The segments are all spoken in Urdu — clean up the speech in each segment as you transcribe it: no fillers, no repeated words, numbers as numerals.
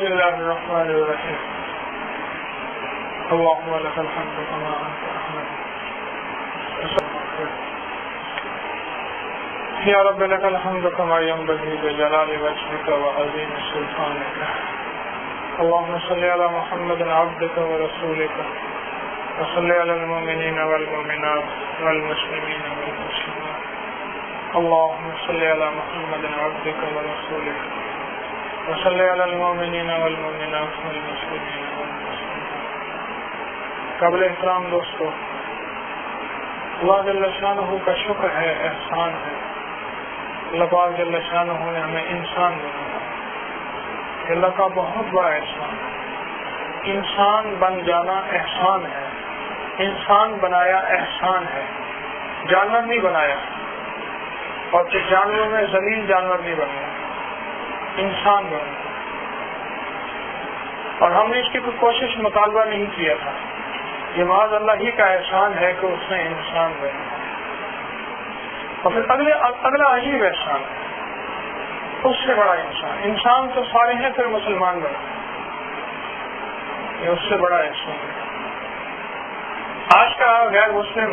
بسم الله الرحمن الرحيم اللهم لك الحمد كما أنت أحمد يا رب لك الحمد كما ينبغي بجلال وجهك وعظيم سلطانك اللهم صل على محمد عبدك ورسولك وصل على المؤمنين والمؤمنات والمسلمين والمسلمات اللهم صل على محمد عبدك ورسولك وصل على المؤمنین والمؤمنات والمسلمین والمسلمات. قابل احترام دوستو، اللہ جل شانہ کا شکر ہے، احسان ہے. اللہ پاک جل شانہ نے ہمیں انسان بنایا. اللہ کا بہت بڑا احسان ہے. انسان بن جانا احسان ہے. انسان بنایا احسان ہے. جانور نہیں بنایا، اور پھر جانوروں میں ذلیل جانور نہیں بنایا، انسان بنا. اور ہم نے اس کی کوئی کوشش مطالبہ نہیں کیا تھا. یہ محض اللہ ہی کا احسان ہے کہ اس نے انسان بنا. اور پھر اگلا عجیب احسان ہے، اس سے بڑا انسان. انسان تو سارے ہیں، پھر مسلمان بنا، یہ اس سے بڑا احسان ہے. آج کا غیر مسلم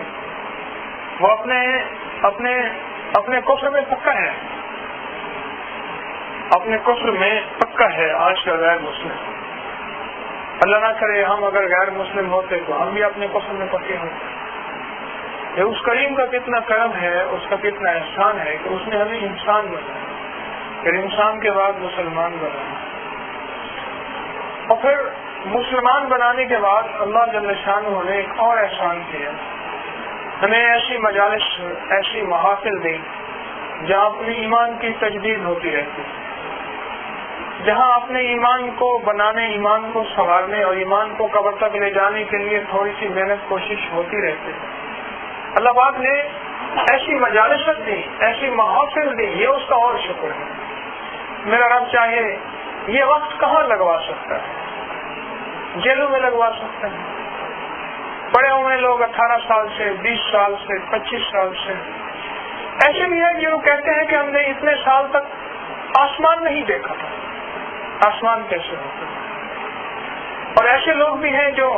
وہ اپنے کفر میں پکا ہے، اپنے کفر میں پکا ہے. آج کا غیر مسلم، اللہ نہ کرے ہم اگر غیر مسلم ہوتے تو ہم بھی اپنے کفر میں پکے ہوتے. یہ اس کریم کا کتنا کرم ہے، اس کا کتنا احسان ہے کہ اس نے ہمیں انسان بنایا، پھر انسان کے بعد مسلمان بنایا. اور پھر مسلمان بنانے کے بعد اللہ جل شانہ نے ایک اور احسان کیا. ہمیں ایسی مجالس، ایسی محافل دی جہاں اپنے ایمان کی تجدید ہوتی رہتی، جہاں اپنے ایمان کو بنانے، ایمان کو سنوارنے اور ایمان کو قبر تک لے جانے کے لیے تھوڑی سی محنت کوشش ہوتی رہتی. اللہ پاک نے ایسی مجالست دی، ایسی محافل دی، یہ اس کا اور شکر ہے. میرا رب چاہے یہ وقت کہاں لگوا سکتا ہے، جیلوں میں لگوا سکتا ہے. پڑے ہوئے لوگ 18 سال سے، 20 سال سے، 25 سال سے. ایسے بھی ہے جو کہتے ہیں کہ ہم نے اتنے سال تک آسمان نہیں دیکھا تھا. آسمان کیسے ہوتا ہے؟ اور ایسے لوگ بھی ہیں جو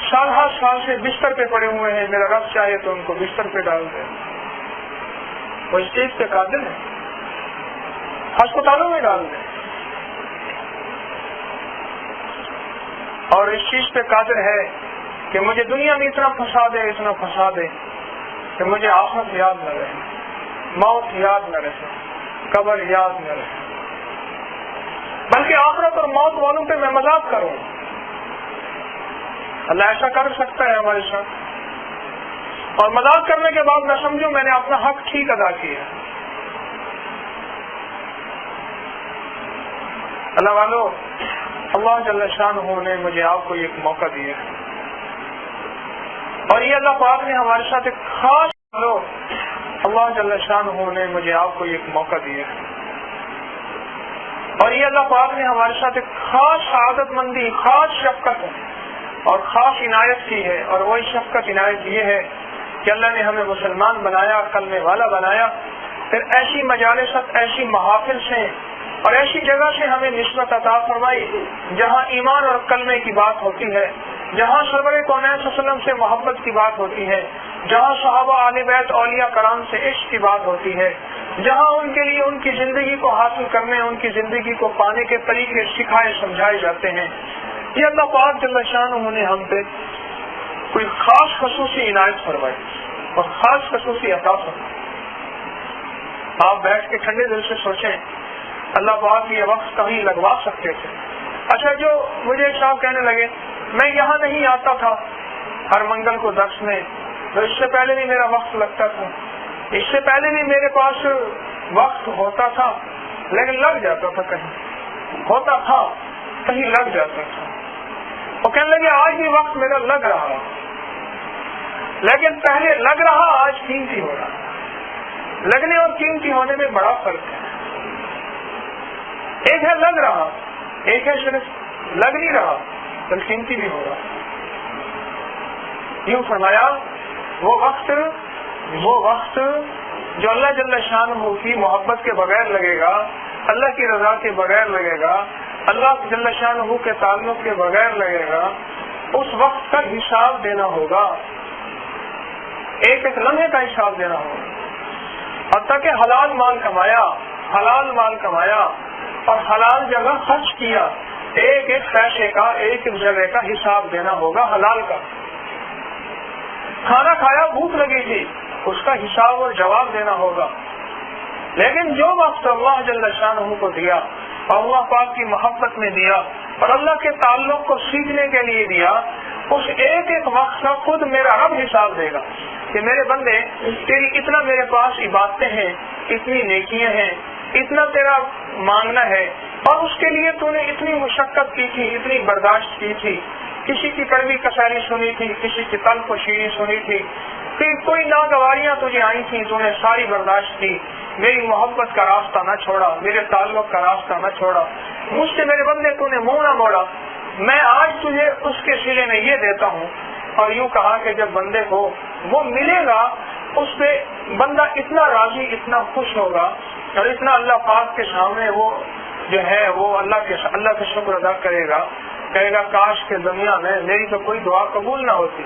سال ہر سال سے بستر پہ پڑے ہوئے ہیں. میرا رب چاہے تو ان کو بستر پہ ڈال دے. وہ اس چیز پہ قادر ہے، ہسپتالوں میں ڈال دے. اور اس چیز پہ قادر ہے کہ مجھے دنیا میں اتنا پھنسا دے، اتنا پھنسا دے کہ مجھے آخرت یاد نہ رہے، موت یاد نہ رہے، قبر یاد نہ رہے، بلکہ آخرت اور موت والوں پہ میں مذاق کروں. اللہ ایسا کر سکتا ہے ہمارے ساتھ. اور مذاق کرنے کے بعد میں سمجھوں میں نے اپنا حق ٹھیک ادا کیا. اللہ والو، اللہ جل شانہ نے مجھے آپ کو ایک موقع دیا، اور یہ اللہ پاک نے ہمارے ساتھ ایک خاص اللہ جل شانہ نے مجھے آپ کو ایک موقع دیا، اور یہ اللہ پاک نے ہمارے ساتھ ایک خاص سعادت مندی، خاص شفقت اور خاص عنایت کی ہے. اور وہی شفقت عنایت یہ ہے کہ اللہ نے ہمیں مسلمان بنایا، کلمے والا بنایا. پھر ایسی مجالست، ایسی محافل سے اور ایسی جگہ سے ہمیں نسبت عطا فرمائی جہاں ایمان اور کلمے کی بات ہوتی ہے، جہاں سرور کونین صلی اللہ علیہ وسلم سے محبت کی بات ہوتی ہے، جہاں صحابہ آل بیت اولیاء کرام سے عشق کی بات ہوتی ہے، جہاں ان کے لیے ان کی زندگی کو حاصل کرنے، ان کی زندگی کو پانے کے طریقے سکھائے سمجھائے جاتے ہیں. یہ اللہ پاک جل شانہ نے ہم پہ کوئی خاص خصوصی عنایت فرمائی اور خاص خصوصی عطا فرمائی. آپ بیٹھ کے ٹھنڈے دل سے سوچیں، اللہ پاک یہ وقت کہیں لگوا سکتے تھے. اچھا، جو مجھے ایک صاحب کہنے لگے میں یہاں نہیں آتا تھا ہر منگل کو درس میں، تو اس سے پہلے بھی میرا وقت لگتا تھا، اس سے پہلے بھی میرے پاس وقت ہوتا تھا، لیکن لگ جاتا تھا، کہیں ہوتا تھا کہیں لگ جاتا تھا. وہ کہنے لگے آج بھی وقت میرا لگ رہا، لیکن پہلے لگ رہا، آج قیمتی ہو رہا. لگنے اور قیمتی ہونے میں بڑا فرق ہے. ایک ہے لگ رہا، ایک ہے صرف لگ نہیں رہا بلکہ قیمتی بھی ہو رہا. یوں فرمایا وہ وقت جو اللہ جل شانہ کی محبت کے بغیر لگے گا، اللہ کی رضا کے بغیر لگے گا، اللہ جل شانہ کے تعلق کے بغیر لگے گا، اس وقت کا حساب دینا ہوگا، ایک ایک لمحے کا حساب دینا ہوگا. اور تاکہ حلال مال کمایا اور حلال جگہ خرچ کیا، ایک ایک پیسے کا، ایک ایک جگہ کا حساب دینا ہوگا حلال کا. کھانا کھایا، بھوک لگی تھی، اس کا حساب اور جواب دینا ہوگا. لیکن جو وقت اللہ جل شانہ کو دیا اور اللہ پاک کی محبت میں دیا اور اللہ کے تعلق کو سیکھنے کے لیے دیا، اس ایک ایک وقت کا خود میرا رب حساب دے گا کہ میرے بندے تیری اتنا میرے پاس عبادتیں ہیں، اتنی نیکیاں ہیں، اتنا تیرا مانگنا ہے، اور اس کے لیے تو نے اتنی مشقت کی تھی، اتنی برداشت کی تھی، کسی کی کڑوی کساری سنی تھی، کسی کی تلخ و شیریں سنی تھی، پھر کوئی ناگواریاں تجھے آئی تھیں، تو نے ساری برداشت کی، میری محبت کا راستہ نہ چھوڑا، میرے تعلق کا راستہ نہ چھوڑا، مجھ سے میرے بندے تو نے منہ نہ موڑا. میں آج تجھے اس کے سلے میں یہ دیتا ہوں. اور یوں کہا کہ جب بندے کو وہ ملے گا، اس پہ بندہ اتنا راضی، اتنا خوش ہوگا اور اتنا اللہ پاک کے سامنے وہ جو ہے وہ اللہ کے شکر ادا کرے گا، کہے گا کاش کہ دنیا میں میری تو کوئی دعا قبول نہ ہوتی،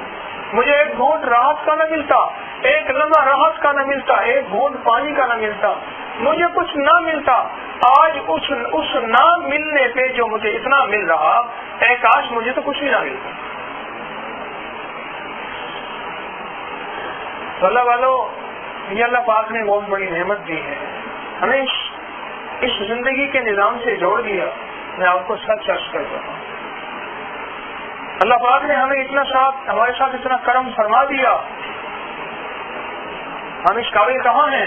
مجھے ایک گھونٹ راحت کا نہ ملتا، ایک لمحہ راحت کا نہ ملتا، ایک گھونٹ پانی کا نہ ملتا، مجھے کچھ نہ ملتا. آج اس نہ ملنے پہ جو مجھے اتنا مل رہا، اے کاش مجھے تو کچھ بھی نہ ملتا. اللہ والو، یہ اللہ پاک نے بہت بڑی نعمت دی ہے، ہمیں اس زندگی کے نظام سے جوڑ دیا. میں آپ کو سچ کرتا ہوں، اللہ پاک نے ہمیں ہمارے ساتھ اتنا کرم فرما دیا. ہم اس قابل کہاں ہیں؟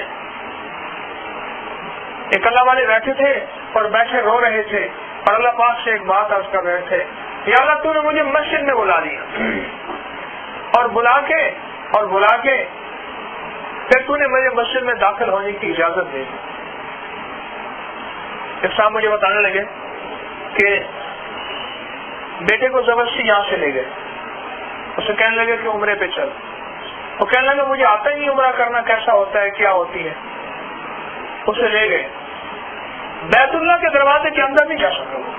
ایک اللہ والے بیٹھے تھے اور بیٹھے رو رہے تھے اور اللہ پاک سے ایک بات عرض کر رہے تھے، یا اللہ تو نے مجھے مسجد میں بلا دیا اور بلا کے پھر تو نے مجھے مسجد میں داخل ہونے کی اجازت دے دی. ایک صاحب مجھے بتانے لگے کہ بیٹے کو زبردستی یہاں سے لے گئے، اسے کہنے لگے کہ عمرے پہ چل. وہ کہنے لگا مجھے آتا ہی نہیں عمرہ کرنا کیسا ہوتا ہے، کیا ہوتی ہے. اسے لے گئے، بیت اللہ کے دروازے کے اندر نہیں جا سکا. وہ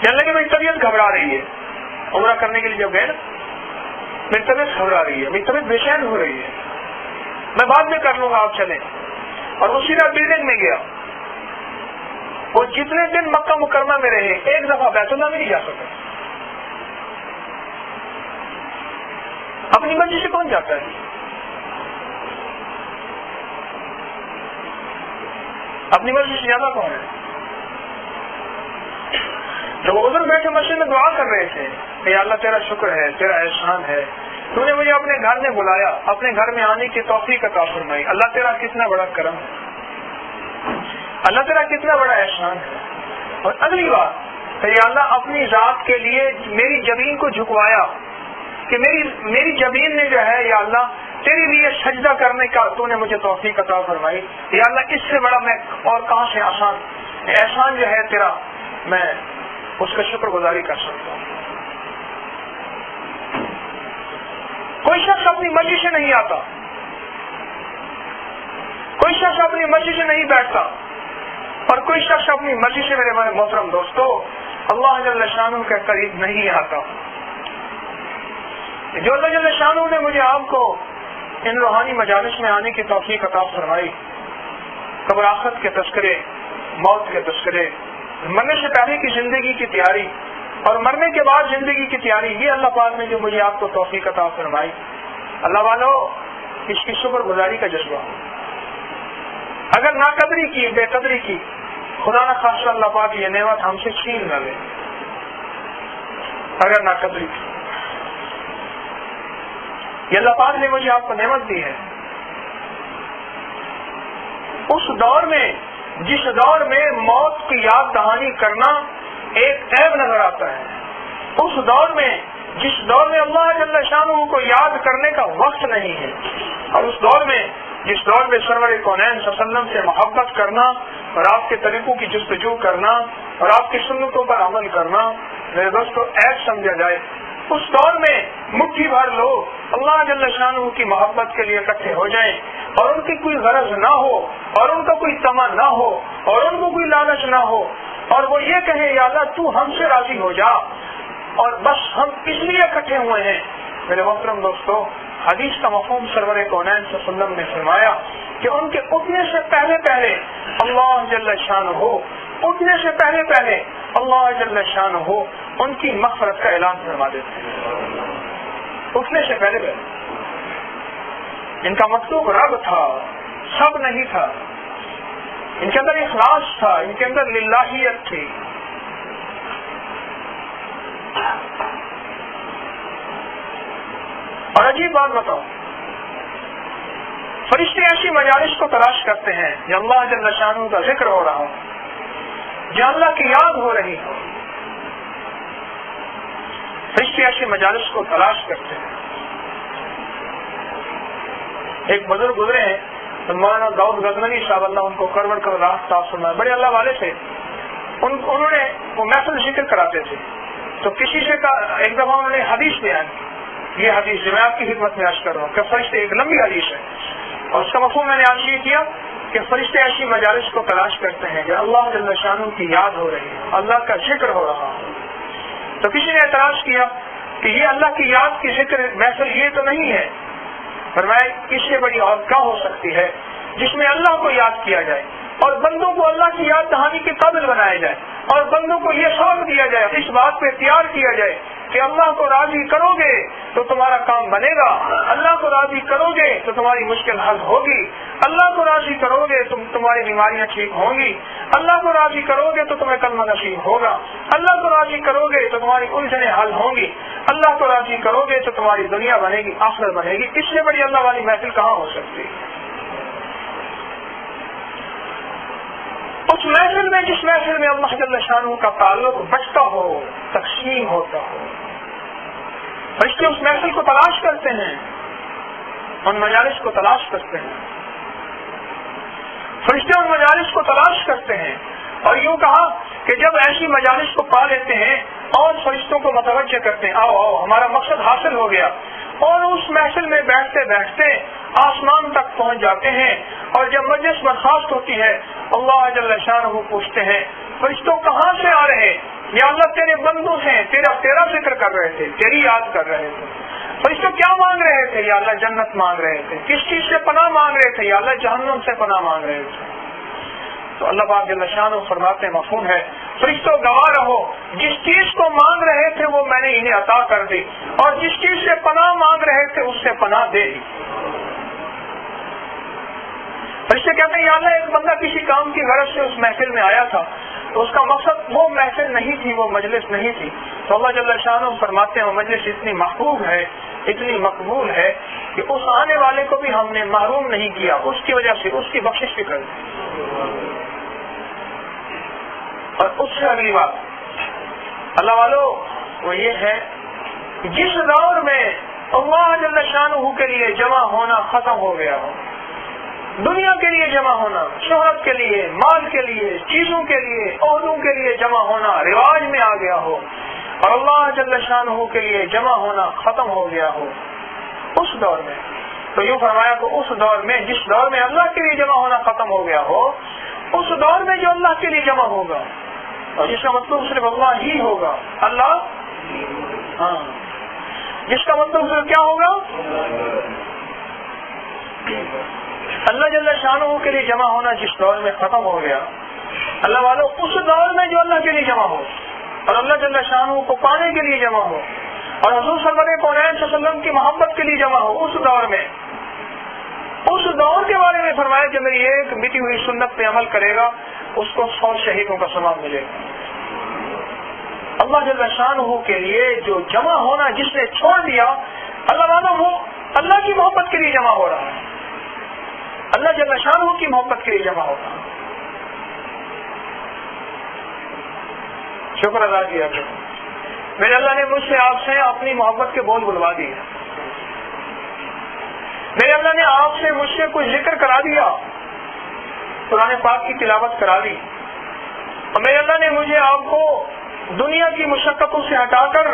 کہنے لگے میری طبیعت گھبرا رہی ہے. عمرہ کرنے کے لیے جب گئے نا، میری طبیعت گھبرا رہی ہے، میری طبیعت بے چین ہو رہی ہے، میں بعد میں کر لوں گا، آپ چلیں. اور وہ سیدھا بلڈنگ میں گیا. وہ جتنے دن مکہ مکرمہ میں رہے، ایک دفعہ بیت اللہ میں نہیں جا سکا. اپنی مرضی سے کون جاتا ہے؟ اپنی مرضی سے زیادہ کون ہے؟ جب وہ ادھر بیٹھے مسجد میں دعا کر رہے تھے کہ یا اللہ تیرا شکر ہے، تیرا احسان ہے، تو نے مجھے اپنے گھر میں بلایا، اپنے گھر میں آنے کی توفیق عطا فرمائی. اللہ تیرا کتنا بڑا کرم ہے، اللہ تیرا کتنا بڑا احسان ہے. اور اگلی بات کہ یا اللہ اپنی ذات کے لیے میری جبین کو جھکوایا کہ میری جبین نے جو ہے یا اللہ تیرے لیے سجدہ کرنے کا تو نے مجھے توفیق عطا فرمائی. یا اللہ اس سے بڑا میں اور کہاں سے احسان جو ہے تیرا، میں اس کا شکر گزاری کر سکتا ہوں. کوئی شخص اپنی مرضی سے نہیں آتا، کوئی شخص اپنی مرضی سے نہیں بیٹھتا، اور کوئی شخص اپنی مرضی سے میرے محترم دوستو اللہ جل شانہ کے قریب نہیں آتا. جو اللہ جل شانہ نے مجھے آپ کو ان روحانی مجالس میں آنے کی توفیق عطا فرمائی، قبر آخرت کے تذکرے، موت کے تذکرے، مرنے سے پہلے کی زندگی کی تیاری اور مرنے کے بعد زندگی کی تیاری، یہ اللہ پاک نے جو مجھے آپ کو توفیق عطا فرمائی. اللہ والو، اس کی شکر گزاری کا جذبہ. اگر ناقدری کی، بے قدری کی، خدا نہ خواستہ اللہ پاک یہ نعمت ہم سے چھین نہ لے. اگر ناقدری کی، یہ اللہ پاک نے مجھے آپ کو نعمت دی ہے. اس دور میں جس دور میں موت کی یاد دہانی کرنا ایک عیب نظر آتا ہے، اس دور میں جس دور میں اللہ جل شانہ کو یاد کرنے کا وقت نہیں ہے، اور اس دور میں جس دور میں سرور کونین صلی اللہ علیہ وسلم سے محبت کرنا اور آپ کے طریقوں کی جستجو کرنا اور آپ کی سنتوں پر عمل کرنا میرے دوستو عیب سمجھا جائے، اس دور میں مٹھی بھر لوگ اللہ جل شانہ کی محبت کے لیے اکٹھے ہو جائیں اور ان کی کوئی غرض نہ ہو اور ان کا کوئی طمع نہ ہو اور ان کو کوئی لالچ نہ ہو اور وہ یہ کہیں یا اللہ تو ہم سے راضی ہو جا اور بس ہم اس لیے اکٹھے ہوئے ہیں. میرے محترم دوستو، حدیث کا مفہوم سرور کونین صلی اللہ علیہ وسلم نے فرمایا کہ ان کے اٹھنے سے پہلے پہلے اللہ جل شانہ ہو، اٹھنے سے پہلے پہلے اللہ جل شانہ ہو ان کی مغفرت کا اعلان فرما دیتے ہیں. اٹھنے سے پہلے پہلے ان کا مطلوب رب تھا، سب نہیں تھا. ان کے اندر اخلاص تھا، ان کے اندر للہیت تھی. اور عجیب بات بتاؤ، فرشتے ایسی مجالس کو تلاش کرتے ہیں جہاں اللہ جل شانہ کا ذکر ہو رہا ہو، جہاں اللہ کی یاد ہو رہی ہو. فرشتے ایسی مجالس کو تلاش کرتے ہیں. ایک بزرگ گزرے ہیں مولانا داؤد غزنوی صاحب، اللہ ان کو کروڑ کروڑ راحت عطا فرمائے، بڑے اللہ والے تھے. انہوں نے وہ محفل ذکر کراتے تھے تو کسی سے ایک دفعہ انہوں نے حدیث بیان کی. یہ حدیث جو میں آپ کی خدمت میں عرض کر رہا ہوں کہ فرشتے، ایک لمبی حدیث ہے اور اس کا مفہوم میں نے آج یہ کیا کہ فرشتے ایسی مجالس کو تلاش کرتے ہیں کہ اللہ جل شانہ کی یاد ہو رہی ہے، اللہ کا ذکر ہو رہا ہے. تو کسی نے اعتراض کیا کہ یہ اللہ کی یاد کی ذکر محفل یہ تو نہیں ہے. فرمایا اس سے بڑی اور کیا ہو سکتی ہے جس میں اللہ کو یاد کیا جائے اور بندوں کو اللہ کی یاد دہانی کے قابل بنایا جائے اور بندوں کو یہ سبق دیا جائے، اس بات پہ تیار کیا جائے کہ اللہ کو راضی کرو گے تو تمہارا کام بنے گا، اللہ کو راضی کرو گے تو تمہاری مشکل حل ہوگی، اللہ کو راضی کرو گے تو تمہاری بیماریاں ٹھیک ہوں گی، اللہ کو راضی کرو گے تو تمہیں کلمہ نصیب ہوگا، اللہ کو راضی کرو گے تو تمہاری الجھنیں حل ہوں گی، اللہ کو راضی کرو گے تو تمہاری دنیا بنے گی، آخرت بنے گی. اس سے بڑی اللہ والی محفل کہاں ہو سکتی ہے؟ اس محفل میں، جس محفل میں اللہ جل شانہ کا تعلق بچتا ہو، تقسیم ہوتا ہو. فرشتے اس محفل کو تلاش کرتے ہیں، ان مجالس کو تلاش کرتے ہیں. فرشتے ان مجالس کو تلاش کرتے ہیں اور یوں کہا کہ جب ایسی مجالس کو پا لیتے ہیں اور فرشتوں کو متوجہ کرتے ہیں، آؤ آؤ ہمارا مقصد حاصل ہو گیا، اور اس محفل میں بیٹھتے بیٹھتے آسمان تک پہنچ جاتے ہیں. اور جب مجلس برخاست ہوتی ہے اللہ جل شانہ پوچھتے ہیں فرشتوں کہاں سے آ رہے؟ یا اللہ تیرے بندوں ہیں، تیرا ذکر کر رہے تھے، تیری یاد کر رہے تھے. فرشتوں کیا مانگ رہے تھے؟ یا اللہ جنت مانگ رہے تھے. کس چیز سے پناہ مانگ رہے تھے؟ یا اللہ جہنم سے پناہ مانگ رہے تھے. تو اللہ پاک جل شانہ فرماتے ہیں، مفہوم ہے، فرشتوں گواہ رہو، جس چیز کو مانگ رہے تھے وہ میں نے انہیں عطا کر دی اور جس چیز سے پناہ مانگ رہے تھے اس سے پناہ دے دی. فرشتے کہتے ہیں یا اللہ ایک بندہ کسی کام کی غرض سے اس محفل میں آیا تھا تو اس کا مقصد وہ محفل نہیں تھی، وہ مجلس نہیں تھی. تو اللہ جل شانہ فرماتے ہیں وہ مجلس اتنی محبوب ہے، اتنی مقبول ہے کہ اس آنے والے کو بھی ہم نے محروم نہیں کیا، اس کی وجہ سے اس کی بخشش بھی کر دی. اور اس سے اگلی بات اللہ والوں وہ یہ ہے کہ جس دور میں اللہ جل شانہ کے لیے جمع ہونا ختم ہو گیا ہو، دنیا کے لیے جمع ہونا، شہرت کے لیے، مال کے لیے، چیزوں کے لیے، عہدوں کے لیے جمع ہونا رواج میں آ گیا ہو اور اللہ جل شانہ کے لیے جمع ہونا ختم ہو گیا ہو، اس دور میں تو یوں فرمایا کہ اس دور میں، جس دور میں اللہ کے لیے جمع ہونا ختم ہو گیا ہو، اس دور میں جو اللہ کے لیے جمع ہوگا اور جس کا مطلب صرف اللہ ہی ہوگا، اللہ ہاں، جس کا مطلب صرف کیا ہوگا؟ اللہ جل شانہ کے لیے جمع ہونا جس دور میں ختم ہو گیا، اللہ والوں اس دور میں جو اللہ کے لیے جمع ہو اور اللہ جل شانہ کو پانے کے لیے جمع ہو اور حضور سرور کونین صلی اللہ علیہ وسلم کی محبت کے لیے جمع ہو، اس دور میں، اس دور کے بارے میں فرمایا کہ میری ایک مٹی ہوئی سنت پہ عمل کرے گا اس کو 100 شہیدوں کا ثواب ملے گا. اللہ جل شانہ کے لیے جو جمع ہونا جس نے چھوڑ دیا، اللہ والوں وہ اللہ کی محبت کے لیے جمع ہو رہا ہے، اللہ جل شانہ کی محبت کے لیے جمع ہوتا ہے. شکر ادا کیا میرے اللہ نے مجھ سے آپ سے اپنی محبت کے بول بلوا دیے. میرے اللہ نے آپ سے مجھ سے کچھ ذکر کرا دیا، قرآن پاک کی تلاوت کرا دی، اور میرے اللہ نے مجھے آپ کو دنیا کی مشقتوں سے ہٹا کر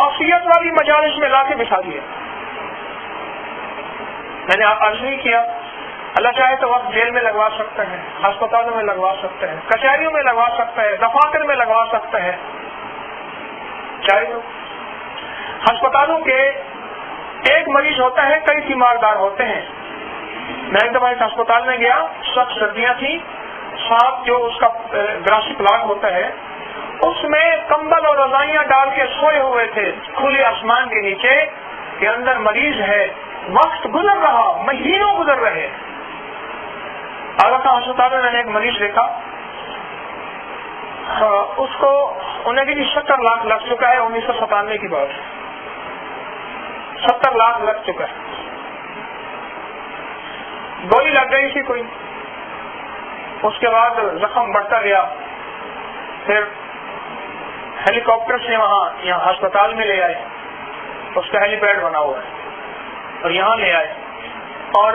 عافیت والی مجالس میں لا کے بٹھا دیا. میں نے عرض نہیں کیا اللہ چاہے تو وقت جیل میں لگوا سکتا ہے, ہسپتالوں میں لگوا سکتا ہے, کچہریوں میں لگوا سکتا ہے, دفاتر میں لگوا سکتا ہے, چاہے تو. ہسپتالوں کے ایک مریض ہوتا ہے, کئی تیماردار ہوتے ہیں. میں ایک دفعہ ایک ہسپتال میں گیا, سخت سردیاں تھیں, ساتھ جو اس کا گراسی پلاٹ ہوتا ہے اس میں کمبل اور رضائیاں ڈال کے سوئے ہوئے تھے کھلے آسمان کے نیچے کہ اندر مریض ہے. وقت گزر رہا, مہینوں گزر رہے. اعلیٰ ہسپتال میں نے ایک مریض دیکھا, اس کو انہیں بھی 70 لاکھ لگ چکا ہے. 1997 کی بات, 70 لاکھ لگ چکا ہے. گولی لگ گئی تھی کوئی, اس کے بعد زخم بڑھتا گیا. پھر ہیلی کاپٹر سے یہاں ہسپتال میں لے آئے, اس کا ہیلی پیڈ بنا ہوا ہے, اور یہاں لے آئے. اور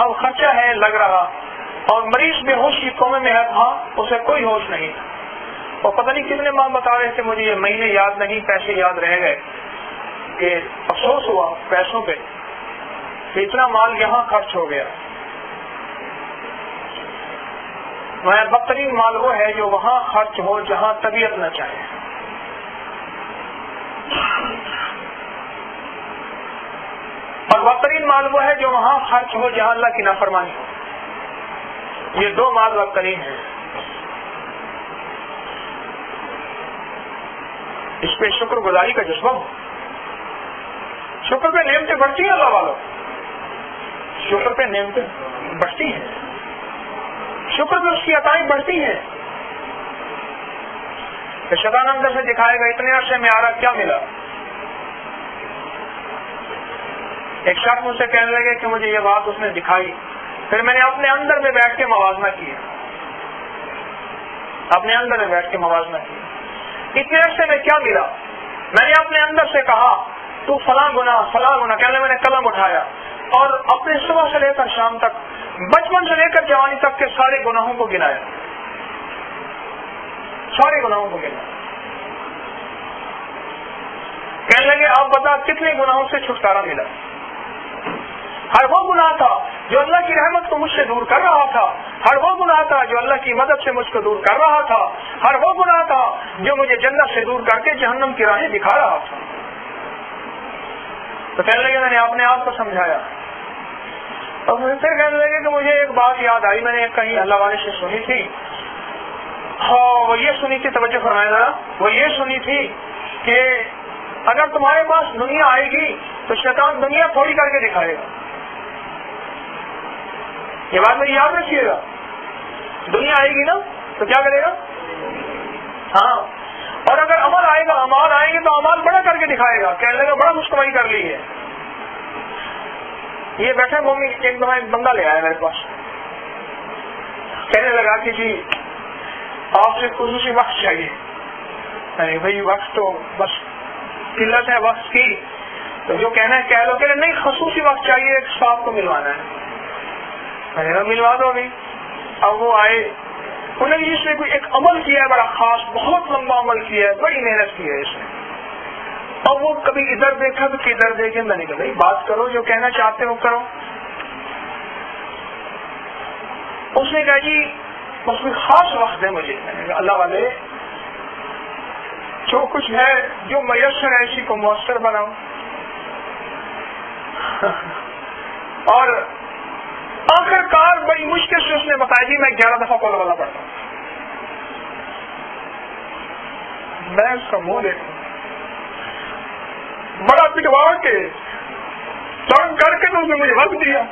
اب خرچہ ہے لگ رہا, اور مریض بے ہوش کی کومے میں ہے تھا, اسے کوئی ہوش نہیں تھا. اور پتہ نہیں کتنے ماہ بتا رہے تھے, مجھے یہ مہینے یاد نہیں, پیسے یاد رہ گئے. کہ افسوس ہوا پیسوں پہ کہ اتنا مال یہاں خرچ ہو گیا. میں بدترین مال وہ ہے جو وہاں خرچ ہو جہاں طبیعت نہ چاہے. اور بدترین مال وہ ہے جو وہاں خرچ ہو جہاں اللہ کی نافرمانی ہو. یہ دو مال بدترین ہیں. اس پہ شکر گزاری کا جذبہ ہو. شکر پہ نعمتیں بڑھتی ہیں اللہ والوں, شکر پہ نعمتیں بڑھتی ہیں, شکر پہ اس کی عطائیں بڑھتی ہیں. کہ شیطان اندر سے دکھائے گا اتنے عرصے میں آ رہا کیا ملا. ایک شخص مجھ سے کہنے لگے کہ مجھے یہ بات اس نے دکھائی, پھر میں نے اپنے اندر میں بیٹھ کے موازنہ کیا, اپنے اندر میں بیٹھ کے موازنہ کیا. اتنے عرصے میں کیا ملا. میں نے اپنے اندر سے کہا تو فلاں گناہ کہنے میں نے قلم اٹھایا, اور اپنے صبح سے لے کر شام تک, بچپن سے لے کر جوانی تک کے سارے گناہوں کو گنایا, سارے گناہوں کو گنایا. کہنے لگے آپ بتا کتنے گناہوں سے چھٹکارا ملا. ہر وہ گناہ تھا جو اللہ کی رحمت کو مجھ سے دور کر رہا تھا, ہر وہ گناہ تھا جو اللہ کی مدد سے مجھ کو دور کر رہا تھا, ہر وہ گناہ تھا جو مجھے جنت سے دور کر کے جہنم کی راہیں دکھا رہا تھا. تو کہنے لگے میں نے اپنے آپ کو سمجھایا. اور پھر کہنے لگے کہ مجھے ایک بات یاد آئی, میں نے کہیں اللہ والے سے سنی تھی. وہ یہ سنی تھی, توجہ فرمائے ذرا, وہ یہ سنی تھی کہ اگر تمہارے پاس دنیا آئے گی تو شیطان دنیا تھوڑی کر کے دکھائے گا. یہ بات میری یاد رکھیے گا. دنیا آئے گی نا تو کیا کرے گا, ہاں, اور اگر عمل آئے گا, امال آئیں گے تو امال بڑا کر کے دکھائے گا. کہنے لگا بڑا مشکل کر لی ہے. یہ بیٹھا مومی ایک دفعہ ایک بندہ لے آیا میرے پاس, کہنے لگا کہ جی آپ سے خصوصی وقت چاہیے. بھائی وقت تو بس قلت ہے وقت کی, تو جو کہنا ہے کہہ لو. کہ نہیں خصوصی وقت چاہیے, ایک صاحب کو ملوانا ہے. ملوا دو ابھی. اب وہ آئے, انہوں نے اس نے کوئی ایک عمل کیا ہے بڑا خاص, بہت لمبا عمل کیا ہے, بڑی محنت کی ہے اس نے. اب وہ کبھی ادھر دیکھا تو کدھر دیکھے. میں نے کہا بھائی بات کرو, جو کہنا چاہتے ہو کرو. اس نے کہا جی بس کوئی خاص وقت ہے مجھے. میں نے کہا اللہ والے جو کچھ ہے جو میسر ہے اسی کو مؤثر بناؤ. اور آخر کار بڑی مشکل سے اس نے بتایا جی میں 11 دفعہ قول والا پڑھتا ہوں. میں اس کا منہ دیکھوں, بڑا پٹوا کے تنگ کر کے تو اس نے مجھے وقت دیا.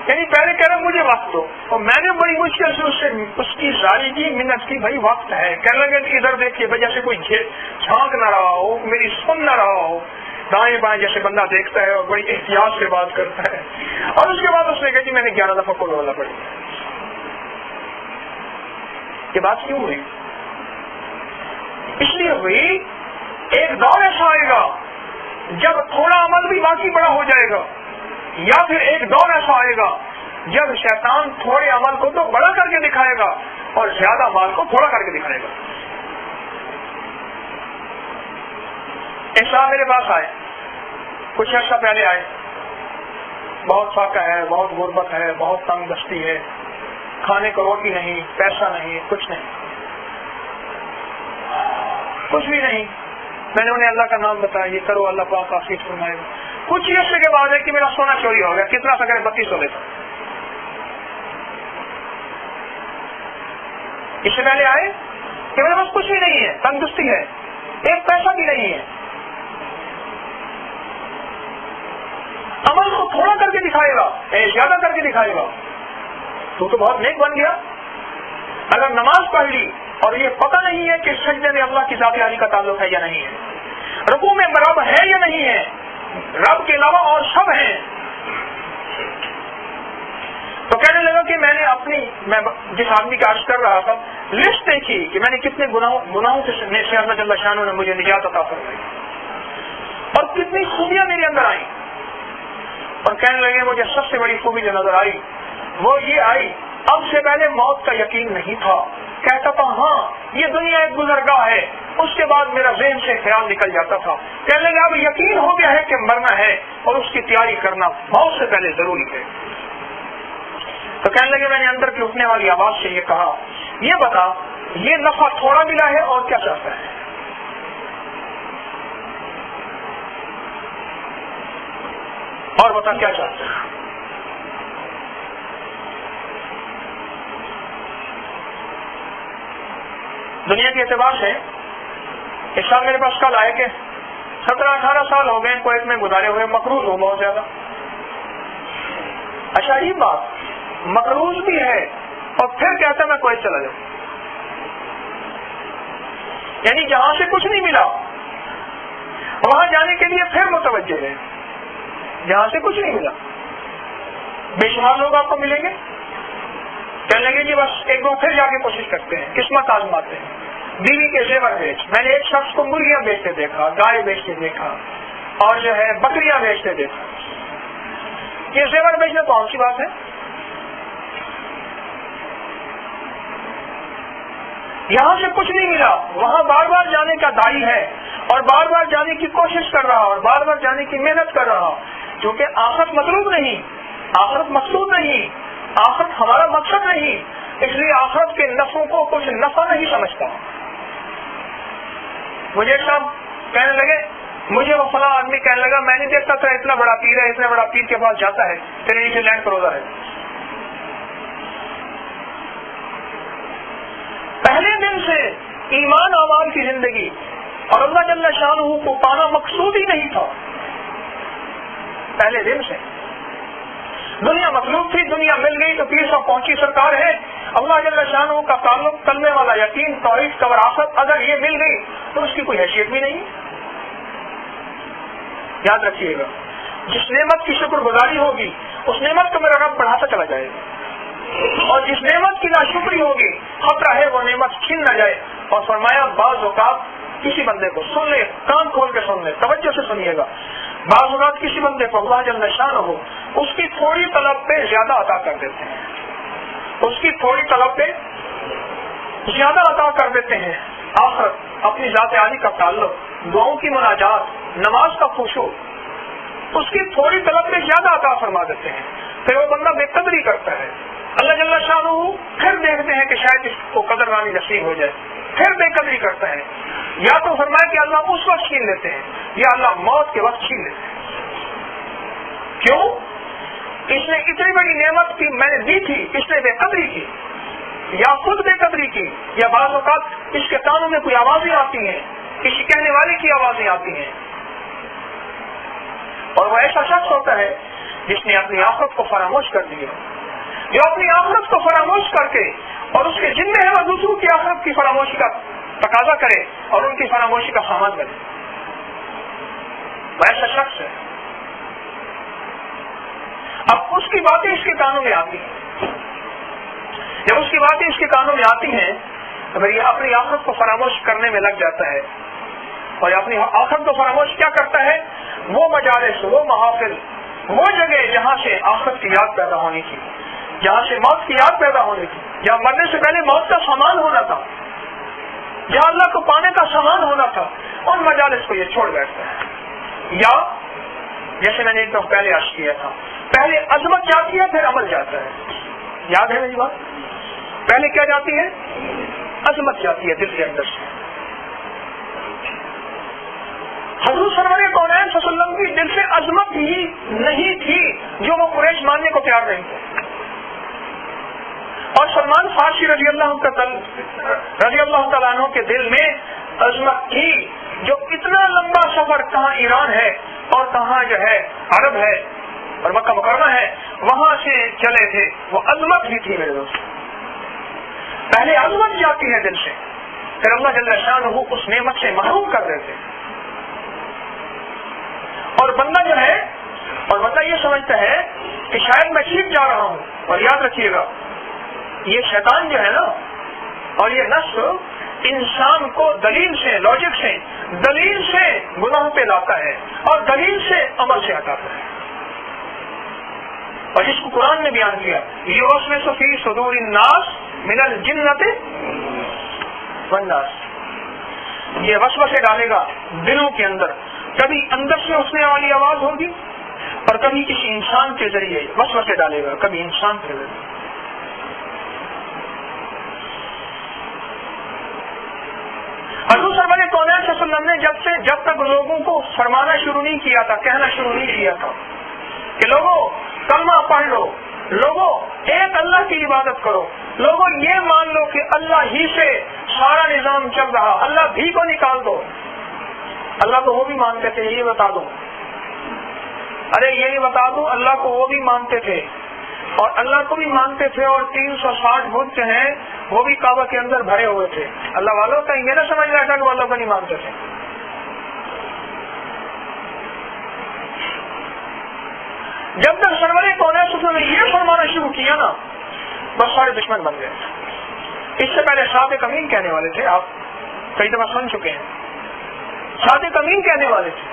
یعنی پہلے کہہ رہا مجھے وقت دو, اور میں نے بڑی مشکل سے اس کی زاری کی, منت کی, بھائی وقت ہے. کہنے لگے ادھر دیکھیے بھائی جیسے کوئی جھانک نہ رہا ہو, میری سن نہ رہا ہو, دائیں بائیں جیسے بندہ دیکھتا ہے اور بڑی احتیاط سے بات کرتا ہے. اور اس کے بعد اس نے کہا جی میں نے 11 دفعہ قول والا پڑھی. یہ بات کیوں ہوئی؟ اس لیے ہوئی ایک دور ایسا آئے گا جب تھوڑا عمل بھی باقی بڑا ہو جائے گا, یا پھر ایک دور ایسا آئے گا جب شیطان تھوڑے عمل کو تو بڑا کر کے دکھائے گا اور زیادہ مال کو تھوڑا کر کے دکھائے گا. صاحب میرے پاس آئے، کچھ عرصہ پہلے آئے، بہت فاقہ ہے، بہت غربت ہے، بہت تنگ دستی ہے، کھانے کو روٹی نہیں، پیسہ نہیں، کچھ نہیں، کچھ بھی نہیں. میں نے انہیں اللہ کا نام بتایا، یہ کرو اللہ پاک آفیت فرمائے گا. کچھ ہی عرصے کے بعد ہے کہ میرا سونا چوری ہو گیا. کتنا سا کرے؟ 32 تولے تھا. اس سے پہلے آئے کہ میرے پاس کچھ بھی نہیں ہے، تندرستی ہے، ایک پیسہ بھی نہیں ہے. عمل کو تھوڑا کر کے دکھائے گا، زیادہ کر کے دکھائے گا، تو بہت نیک بن گیا. اگر نماز پڑھ لی اور یہ پتہ نہیں ہے کہ سجدے میں اللہ کی ذات عالی کا تعلق ہے یا نہیں ہے، رکوع میں رب ہے یا نہیں ہے، رب کے علاوہ اور سب ہیں، تو کہنے لگا کہ میں نے جس آدمی کا عرض کر رہا تھا لسٹ دیکھی کہ میں نے کتنے گناہوں سے اللہ جل شانہ نے مجھے نجات عطا فرمائی اور کتنی خوبیاں میرے اندر آئیں. اور کہنے لگے مجھے سب سے بڑی خوبی جو نظر آئی وہ یہ آئی، اب سے پہلے موت کا یقین نہیں تھا. کہتا تھا ہاں یہ دنیا ایک گزرگاہ ہے، اس کے بعد میرا ذہن سے خیال نکل جاتا تھا. کہنے لگا اب یقین ہو گیا ہے کہ مرنا ہے اور اس کی تیاری کرنا موت سے پہلے ضروری ہے. تو کہنے لگے میں نے اندر کی اٹھنے والی آواز سے یہ کہا، یہ بتا یہ نفع تھوڑا ملا ہے اور کیا چاہتا ہے؟ اور بتا کیا چاہتا ہے؟ دنیا کے اعتبار سے اس سال میرے پاس کل آئے کہ 17-18 سال ہو گئے کویت میں گزارے ہوئے، مقروض ہوں بہت زیادہ. اچھا یہ بات مقروض بھی ہے اور پھر کہتا میں کویت چلا جاؤں، یعنی جہاں سے کچھ نہیں ملا وہاں جانے کے لیے پھر متوجہ ہے. جہاں سے کچھ نہیں ملا بے شمار لوگ آپ کو ملیں گے، کہنے لگے جی بس ایک دو پھر جا کے کوشش کرتے ہیں، قسمت آزماتے ہیں. بیوی کے زیور بیچ، میں نے ایک شخص کو مرغیاں بیچتے دیکھا، گائے بیچتے دیکھا اور جو ہے بکریاں بیچتے دیکھا. یہ زیور بیچنا کون سی بات ہے؟ یہاں سے کچھ نہیں ملا وہاں بار بار جانے کا داعی ہے اور بار بار جانے کی کوشش کر رہا اور بار بار جانے کی محنت کر رہا، کیونکہ آخرت مطلوب نہیں، آخرت مقصود نہیں، آخرت ہمارا مقصد نہیں، اس لیے آخرت کے نفعوں کو کچھ نفع نہیں سمجھتا. مجھے ایک صاحب کہنے لگے، مجھے وہ فلاں آدمی کہنے لگا میں نے دیکھتا تھا اتنا بڑا پیر ہے، اتنا بڑا پیر کے پاس جاتا ہے، ٹرینٹی لینڈ کروزر ہے. پہلے دن سے ایمان اعمال کی زندگی اور اللہ جل شانہ کو پانا مقصود ہی نہیں تھا. پہلے دن سے دنیا مطلوب تھی، دنیا مل گئی تو پیر صاحب پہنچی سرکار ہے. اللہ جل شانہ کا تعلق، کلمے والا یقین، توحید کا وراثت اگر یہ مل گئی تو اس کی کوئی حیثیت بھی نہیں. یاد رکھیے گا جس نعمت کی شکر گزاری ہوگی اس نعمت کو میرا رب بڑھاتا چلا جائے گا، اور جس نعمت کی ناشکری ہوگی خطرہ ہے وہ نعمت چھن نہ جائے. اور فرمایا بعض اوقات کسی بندے کو سن لے، کان کھول کے سن لے، توجہ سے سنیے گا، بعض اوقات کسی بندے کو اللہ جل شانہ ہو اس کی تھوڑی طلب پہ زیادہ عطا کر دیتے ہیں، اس کی تھوڑی طلب پہ زیادہ عطا کر دیتے ہیں. آخرت، اپنی ذات عالی کا تعلق، دعاؤں کی مناجات، نماز کا خشوع، اس کی تھوڑی طلب پہ زیادہ عطا فرما دیتے ہیں. پھر وہ بندہ بے قدری کرتا ہے، اللہ جل شانہ پھر دیکھتے ہیں کہ شاید اس کو قدردانی نصیب ہو جائے، پھر بے قدری کرتا ہے. یا تو فرمایا کہ اللہ اس وقت چھین لیتے ہیں یا اللہ موت کے وقت چھین لیتے ہیں. کیوں؟ اس نے اتنی بڑی نعمت کی میں نے دی تھی، اس نے بے قدری کی، یا خود بے قدری کی، یا بعض اوقات اس کے کانوں میں کوئی آوازیں آتی ہیں، کسی کہنے والے کی آوازیں آتی ہیں. اور وہ ایسا شخص ہوتا ہے جس نے اپنی آخرت کو فراموش کر دیا، جو اپنی آخرت کو فراموش کر کے اور اس کے ذمہ ہے وہ دوسروں کی آخرت کی فراموشی کا تقاضا کرے اور ان کی فراموشی کا سامان بنے. وہ ایسا شخص ہے. اب اس کی باتیں اس کے کانوں میں آتی ہیں، جب اس کی باتیں اس کے کانوں میں آتی ہیں تو پھر یہ اپنی آخرت کو فراموش کرنے میں لگ جاتا ہے. اور اپنی آخرت کو فراموش کیا کرتا ہے؟ وہ مجالس، وہ محافل، وہ جگہ جہاں سے آخرت کی یاد پیدا ہونی تھی، جہاں سے موت کی یاد پیدا ہونی تھی، جہاں مرنے سے پہلے موت کا سامان ہونا تھا، جہاں اللہ کو پانے کا سامان ہونا تھا، ان مجالس کو یہ چھوڑ بیٹھتا ہے. یا جیسے میں نے ایک دفعہ پہلے عرض کیا تھا، پہلے عظمت جاتی ہے پھر عمل جاتا ہے. یاد ہے میری بات؟ پہلے کیا جاتی ہے؟ عظمت جاتی ہے دل کے اندر سے. حضور سرور کونین صلی اللہ علیہ وسلم کی دل سے عظمت ہی نہیں تھی جو وہ قریش ماننے کو تیار نہیں تھے. اور سلمان فارسی رضی اللہ تعالیٰ عنہ کے دل میں عظمت تھی، جو اتنا لمبا سفر کہاں ایران ہے اور کہاں جو ہے عرب ہے اور مکہ مکرمہ ہے وہاں سے چلے تھے، وہ عظمت بھی تھی میرے دوست. پہلے عظمت جاتی ہے دل سے، پھر اللہ جل شانہ اس نعمت سے محروم کر دیتے. اور بندہ جو ہے، اور بندہ یہ سمجھتا ہے کہ شاید میں ٹھیک جا رہا ہوں. اور یاد رکھیے گا یہ شیطان جو ہے نا اور یہ نفس انسان کو دلیل سے، لاجک سے، دلیل سے گناہ پہ لاتا ہے اور دلیل سے عمل سے ہٹاتا ہے. اور جس کو قرآن نے بیان کیا یوسوس فی صدور الناس من الجنۃ والناس، یہ وسوسے ڈالے گا دلوں کے اندر. کبھی اندر سے اٹھنے والی آواز ہوگی اور کبھی کسی انسان کے ذریعے وسوسے ڈالے گا، کبھی انسان کے ذریعے. حضور سرور کونین صلی اللہ علیہ وسلم نے جب تک لوگوں کو فرمانا شروع نہیں کیا تھا، کہنا شروع نہیں کیا تھا کہ لوگوں کلمہ پڑھ لو، لوگوں ایک اللہ کی عبادت کرو، لوگوں یہ مان لو کہ اللہ ہی سے سارا نظام چل رہا، اللہ بھی کو نکال دو. اللہ کو وہ بھی مانتے تھے، یہ بتا دو، ارے یہ بتا دو اللہ کو وہ بھی مانتے تھے اور اللہ کو بھی مانتے تھے. اور 360 بت جو ہیں وہ بھی کعبہ کے اندر بھرے ہوئے تھے. اللہ والوں کا یہ نہ سمجھ رہا تھا کہ وہ اللہ کو نہیں مانتے تھے. جب تک سرور کونین نے یہ فرمانا شروع کیا نا بس سارے دشمن بن گئے. اس سے پہلے صادق امین کہنے والے تھے، آپ کئی دفعہ سن چکے ہیں. صادق امین کہنے والے تھے.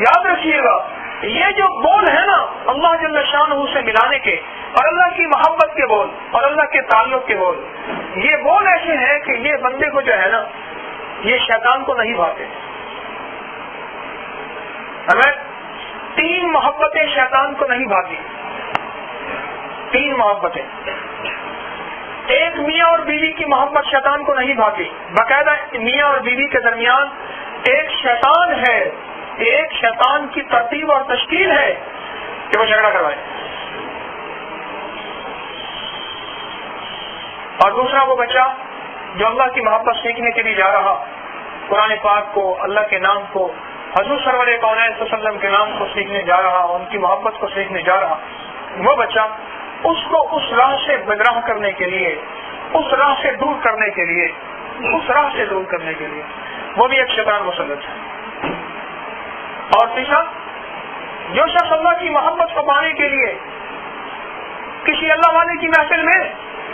یاد رکھیے گا یہ جو بول ہے نا اللہ جل شانہ سے ملانے کے اور اللہ کی محبت کے بول اور اللہ کے تعلق کے بول، یہ بول ایسے ہیں کہ یہ بندے کو جو ہے نا یہ شیطان کو نہیں بھاتے. ہمیں 3 محبتیں شیطان کو نہیں بھاتی. 3 محبتیں. ایک میاں اور بیوی کی محبت شیطان کو نہیں بھاتی. باقاعدہ میاں اور بیوی کے درمیان ایک شیطان ہے، ایک شیطان کی ترتیب اور تشکیل ہے کہ وہ جھگڑا کروائے. اور دوسرا وہ بچہ جو اللہ کی محبت سیکھنے کے لیے جا رہا، قرآن پاک کو، اللہ کے نام کو، حضور سرور کونین صلی اللہ علیہ وسلم کے نام کو سیکھنے جا رہا، ان کی محبت کو سیکھنے جا رہا، وہ بچہ اس کو اس راہ سے بدراہ کرنے کے لیے، اس راہ سے دور کرنے کے لیے، اس راہ سے دور کرنے کے لیے وہ بھی ایک شیطان مسلط ہے. اور تیسرا جو شخص اللہ کی محبت کو پانے کے لیے کسی اللہ والے کی محفل میں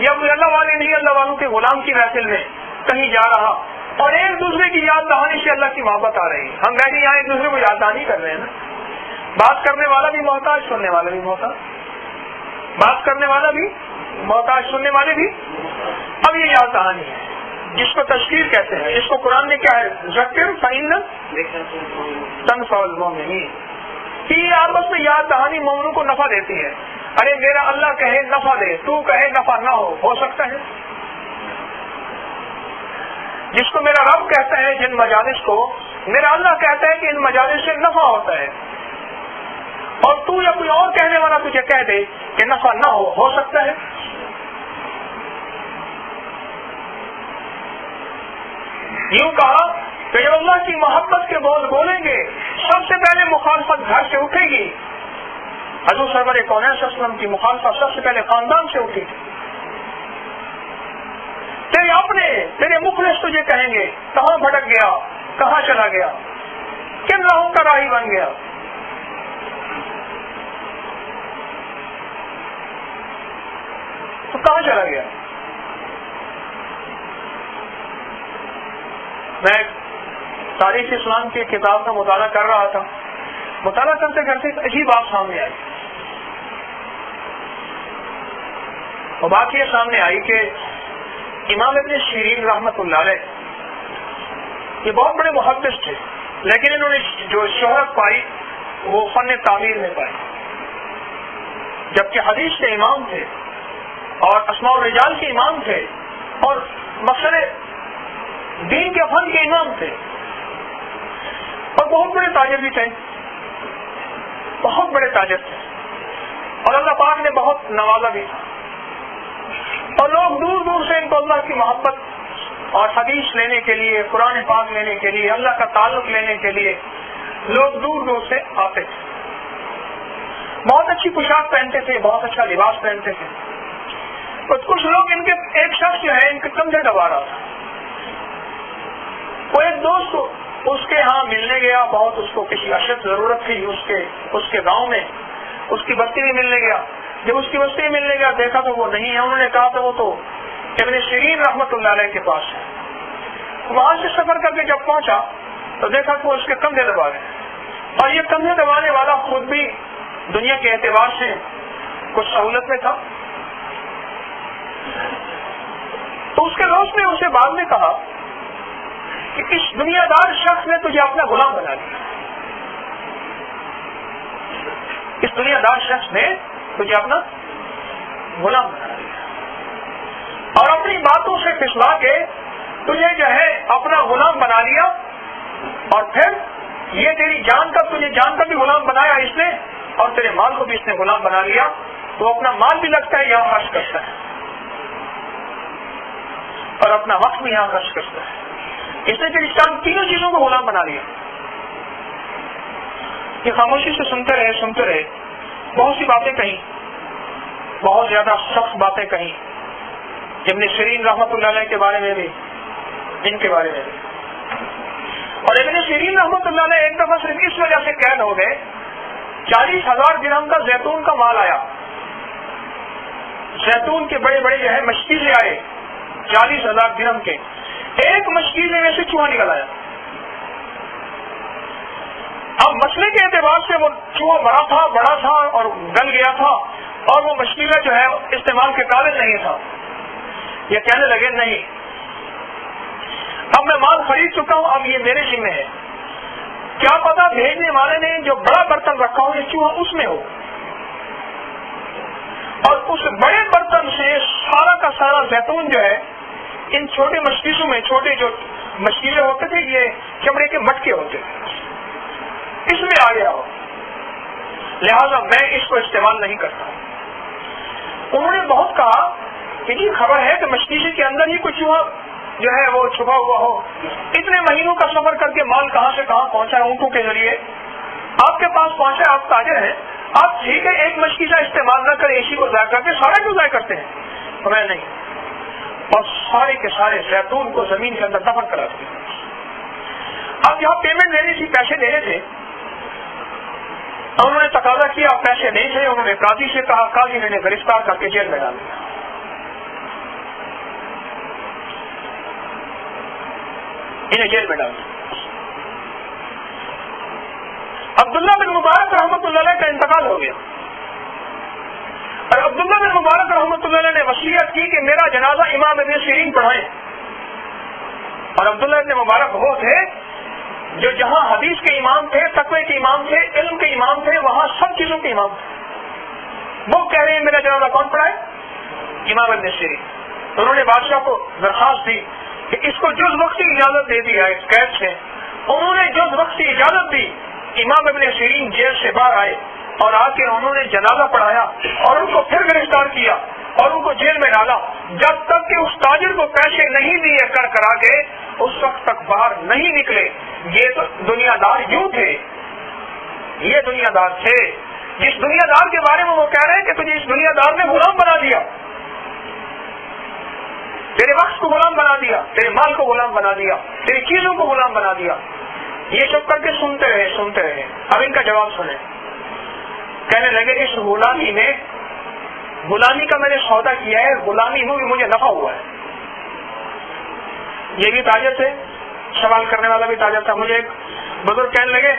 یا کوئی اللہ والے نہیں اللہ والوں کے غلام کی محفل میں کہیں جا رہا اور ایک دوسرے کی یاد دہانی سے اللہ کی محبت آ رہی ہے. ہم بیٹھے یہاں ایک دوسرے کو یاد دہانی کر رہے ہیں نا. بات کرنے والا بھی محتاج، سننے والا بھی محتاج. بات کرنے والا بھی محتاج، سننے والے بھی. اب یہ یاد دہانی ہے جس کو تشکیر کہتے ہیں، جس کو قرآن نے کیا ہے ذکر فإن تنفع المؤمنین، کہ یہ آپس میں یاد دہانی مومنوں کو نفع دیتی ہے. ارے میرا اللہ کہے نفع دے، تو کہے نفع نہ ہو سکتا ہے. جس کو میرا رب کہتا ہے جن مجالس کو، میرا اللہ کہتا ہے کہ ان مجالس سے نفع ہوتا ہے، اور تو یا کوئی اور کہنے والا تجھے کہہ دے کہ نفع نہ ہو سکتا ہے. یوں کہا کہ جب اللہ کی محبت کے بول بولیں گے سب سے پہلے مخالفت گھر سے اٹھے گی. حضور سرور کونین صلی اللہ علیہ وسلم کی مخالفت سب سے پہلے خاندان سے اٹھی تھی. تیرے اپنے، تیرے مخلص تجھے کہیں گے کہاں بھٹک گیا، کہاں چلا گیا، کن راہوں کا راہی بن گیا. تو کہاں چلا گیا. میں تاریخ اسلام کی کتاب کا مطالعہ کر رہا تھا. مطالعہ کرتے کرتے ایک عجیب بات سامنے آئی. اور بات یہ سامنے آئی کہ امام ابن شیرین رحمۃ اللہ علیہ یہ بہت بڑے محدث تھے، لیکن انہوں نے جو شہرت پائی وہ فن تعمیر میں پائی، جبکہ حدیث کے امام تھے اور اسماء الرجال کے امام تھے اور مقصد دین کے فن کے امام تھے اور بہت بڑے تاجر بھی تھے، بہت بڑے تاجر تھے، اور اللہ پاک نے بہت نوازا بھی تھا، اور لوگ دور دور سے ان کو اللہ کی محبت اور حدیث لینے کے لیے، قرآن پاک لینے کے لیے، اللہ کا تعلق لینے کے لیے لوگ دور دور سے آتے تھے، بہت اچھی پوشاک پہنتے تھے، بہت اچھا لباس پہنتے تھے۔ کچھ لوگ ان کے ایک شخص جو ہے ان کے کندھے دبا رہا تھا، وہ ایک دوست اس کے ہاں ملنے گیا، بہت اس کو کسی اشد ضرورت تھی اس کے گاؤں میں، اس کی بستی میں ملنے گیا۔ جب اس کی بستی میں ملنے گیا دیکھا تو وہ نہیں ہے، انہوں نے کہا تو وہ تو ابن سیرین رحمۃ اللہ علیہ کے پاس ہے۔ وہاں سے سفر کر کے جب پہنچا تو دیکھا کہ وہ اس کے کندھے دبا رہے ہیں، اور یہ کندھے دبانے والا خود بھی دنیا کے اعتبار سے کچھ سہولت میں تھا۔ تو اس کے دوست نے اسے بعد میں کہا کہ اس دنیا دار شخص نے تجھے اپنا غلام بنا لیا، اس دنیا دار شخص نے تجھے اپنا غلام بنا لیا اور اپنی باتوں سے پھسلا کے تجھے جو ہے اپنا غلام بنا لیا، اور پھر یہ تیری جان کا، تجھے جان کا بھی غلام بنایا اس نے، اور تیرے مال کو بھی اس نے غلام بنا لیا۔ تو اپنا مال بھی لگتا ہے یہاں خرچ کرتا ہے اور اپنا وقت بھی یہاں خرچ کرتا ہے، اس نے تیری تینوں چیزوں کو غلام بنا لیا۔ یہ خاموشی سے سنتے رہے، بہت سی باتیں کہیں، بہت زیادہ سخت باتیں کہیں، ابن سیرین رحمۃ اللہ علیہ کے بارے میں بھی، ان کے بارے میں بھی۔ اور ابن سیرین رحمۃ اللہ علیہ ایک دفعہ صرف اس وجہ سے قید ہو گئے، 40,000 درہم کا زیتون کا مال آیا، زیتون کے بڑے بڑے جو ہے مشکیزیں آئے، 40,000 درہم کے، ایک مشکیزے میں سے چوہا نکل آیا۔ اب مسئلے کے اعتبار سے وہ چوہا بڑا تھا اور گل گیا تھا، اور وہ مشکیزہ جو ہے استعمال کے قابل نہیں تھا۔ یہ کہنے لگے نہیں، اب میں مال خرید چکا ہوں، اب یہ میرے ذمہ ہے، کیا پتا بھیجنے والے نے جو بڑا برتن رکھا ہو یہ چوہا اس میں ہو، اور اس بڑے برتن سے سارا کا سارا زیتون جو ہے ان چھوٹے مشکیزوں میں، چھوٹے جو مشکیزیں ہوتے تھے یہ چمڑے کے مٹکے ہوتے تھے، اس میں آ گیا ہو، لہذا میں اس کو استعمال نہیں کرتا۔ انہوں نے بہت کہا کہ یہ خبر ہے کہ مشکیزے کے اندر ہی کوئی چوہا جو ہے وہ چھپا ہوا ہو، اتنے مہینوں کا سفر کر کے مال کہاں سے کہاں پہنچا ہے، اونٹوں کے ذریعے آپ کے پاس پہنچا، آپ تاجر ہیں، آپ ٹھیک ہے ایک مشکیزہ استعمال نہ کریں، اسی کو ضائع کر کے سارے کو ضائع کرتے ہیں، میں نہیں، اور سارے کے سارے زیتون کو زمین کے اندر دفن کرا دیا۔ اب جہاں پیمنٹ لینی تھی، پیسے دینے تھے، انہوں نے تقاضا کیا، پیسے نہیں تھے، انہوں نے قاضی سے کہا، قاضی نے گرفتار کر کے جیل میں ڈال دیا۔ انہیں جیل میں ڈال دیا۔ عبداللہ بن مبارک رحمۃ اللہ علیہ کا انتقال ہو گیا، اور عبداللہ بن مبارک رحمۃ اللہ علیہ نے وصیت کی کہ میرا جنازہ امام ابن سیرین پڑھائیں، اور عبداللہ ابن مبارک وہ تھے جو جہاں حدیث کے امام تھے، تقوی کے امام تھے، علم کے امام تھے، وہاں سب چیزوں کے امام تھے۔ وہ کہہ رہے ہیں میرا جنازہ کون پڑھائے؟ امام ابن سیرین۔ انہوں نے بادشاہ کو درخواست دی کہ اس کو جز وقت کی اجازت دے دی ہے قید سے، انہوں نے جز وقت کی اجازت دی، امام ابن سیرین جیل سے باہر آئے اور آ کے انہوں نے جنازہ پڑھایا اور ان کو پھر گرفتار کیا اور ان کو جیل میں ڈالا، جب تک کہ اس تاجر کو پیسے نہیں دیے کر کرا کے اس وقت تک باہر نہیں نکلے۔ یہ تو دنیا دار یوں تھے، یہ دنیا دار تھے جس دنیا دار کے بارے میں وہ کہہ رہے ہیں کہ تجھے اس دنیا دار نے غلام بنا دیا، تیرے وقت کو غلام بنا دیا، تیرے مال کو غلام بنا دیا، تیری چیزوں کو غلام بنا دیا۔ یہ سب کر کے سنتے رہے۔ اب ان کا جواب سنیں۔ کہنے لگے اس غلامی کا میں نے سودا کیا ہے، غلامی میں بھی مجھے نفع ہوا ہے۔ یہ بھی تاجر تھے، سوال کرنے والا بھی تاجر تھا۔ مجھے ایک بزرگ کہنے لگے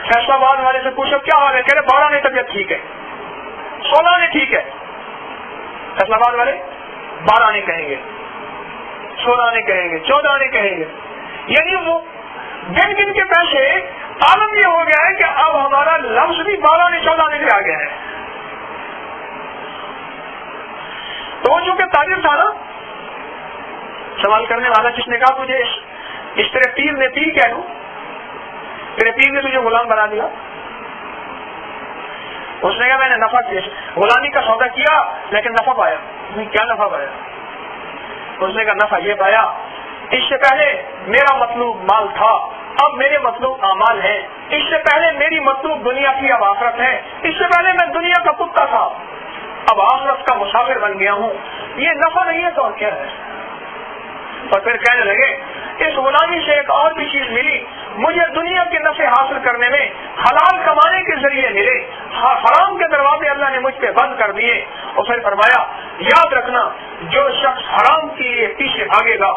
فیصلہ آباد والے سے پوچھو کیا حال ہے، کہہ رہے 12 نے طبیعت ٹھیک ہے، 16 نے ٹھیک ہے۔ فیصلہ آباد والے 12 نے کہیں گے، 16 نے کہیں گے، 14 نے کہیں گے، یعنی وہ گن گن کے پیسے عالم یہ ہو گیا ہے کہ اب ہمارا لفظ بھی 12-14 پہ آ گیا ہے. تو وہ چونکہ تاجر تھا نا, سوال کرنے والا جس نے کہا تجھے اس طرح پیر نے پیر کیا دوں, تیرے پیر نے تجھے غلام بنا دیا. اس نے کہا میں نے نفع کیا, غلامی کا سودا کیا لیکن نفع پایا. کیا نفع پایا؟ اس نے کہا نفع یہ پایا, اس سے پہلے میرا مطلوب مال تھا, اب میرے مطلوب اعمال ہیں. اس سے پہلے میری مطلوب دنیا کی اب آخرت ہے. اس سے پہلے میں دنیا کا کتا تھا, اب آخرت کا مسافر بن گیا ہوں. یہ نفع نہیں ہے تو اور کیا ہے؟ اور پھر کہنے لگے اس غلامی سے ایک اور بھی چیز ملی, مجھے دنیا کے نفع حاصل کرنے میں حلال کمانے کے ذریعے ملے, حرام کے دروازے اللہ نے مجھ پہ بند کر دیے. اور پھر فرمایا یاد رکھنا جو شخص حرام کے لیے پیچھے بھاگے گا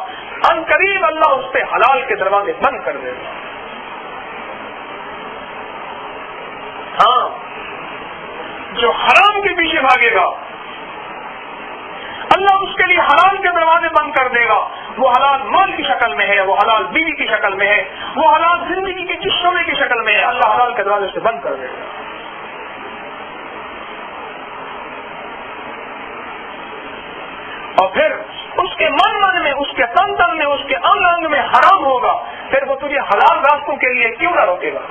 ان قریب اللہ اس پہ حلال کے دروازے بند کر دے گا. ہاں, جو حرام کے پیچھے بھاگے گا اللہ اس کے لیے حلال کے دروازے بند کر دے گا. وہ حلال مال کی شکل میں ہے, وہ حلال بیوی کی شکل میں ہے, وہ حلال زندگی کے جس شعبے کی شکل میں ہے, اللہ حلال کے دروازے سے بند کر دے گا. اور پھر اس کے من میں, اس کے تن تن میں, اس کے انگ انگ میں حرام ہوگا. پھر وہ تجھے حلال راستوں کے لیے کیوں نہ روکے گا,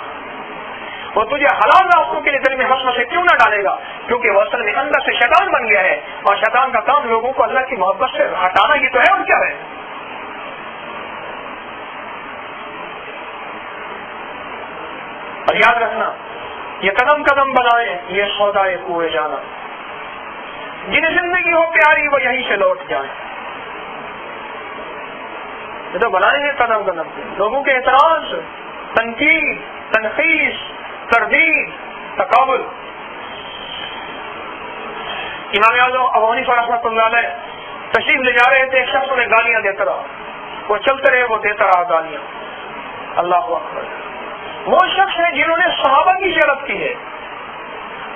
وہ تجھے حلال راستوں کے لیے دل میں حسن سے کیوں نہ ڈالے گا؟ کیونکہ وہ اصل میں اندر سے شیطان بن گیا ہے, اور شیطان کا کام لوگوں کو اللہ کی محبت سے ہٹانا ہی تو ہے, اور کیا ہے. اور یاد رکھنا یہ قدم قدم بنائے یہ سودائے کوئے جانا, جنہیں زندگی ہو پیاری وہ یہیں سے لوٹ جائیں. یہ تو بنائیں گے قدم قدم سے, لوگوں کے اعتراض, تنقید, تنخیص, تردید, تقابل. امام اعظم ابو حنیفہ رحمۃ اللہ علیہ تشریف لے جا رہے تھے, ایک شخص انہیں گالیاں دیتا رہا, وہ چلتے رہے, وہ دیتا رہا گالیاں. اللہ اکبر. وہ شخص ہے جنہوں نے صحابہ کی زیارت کی ہے,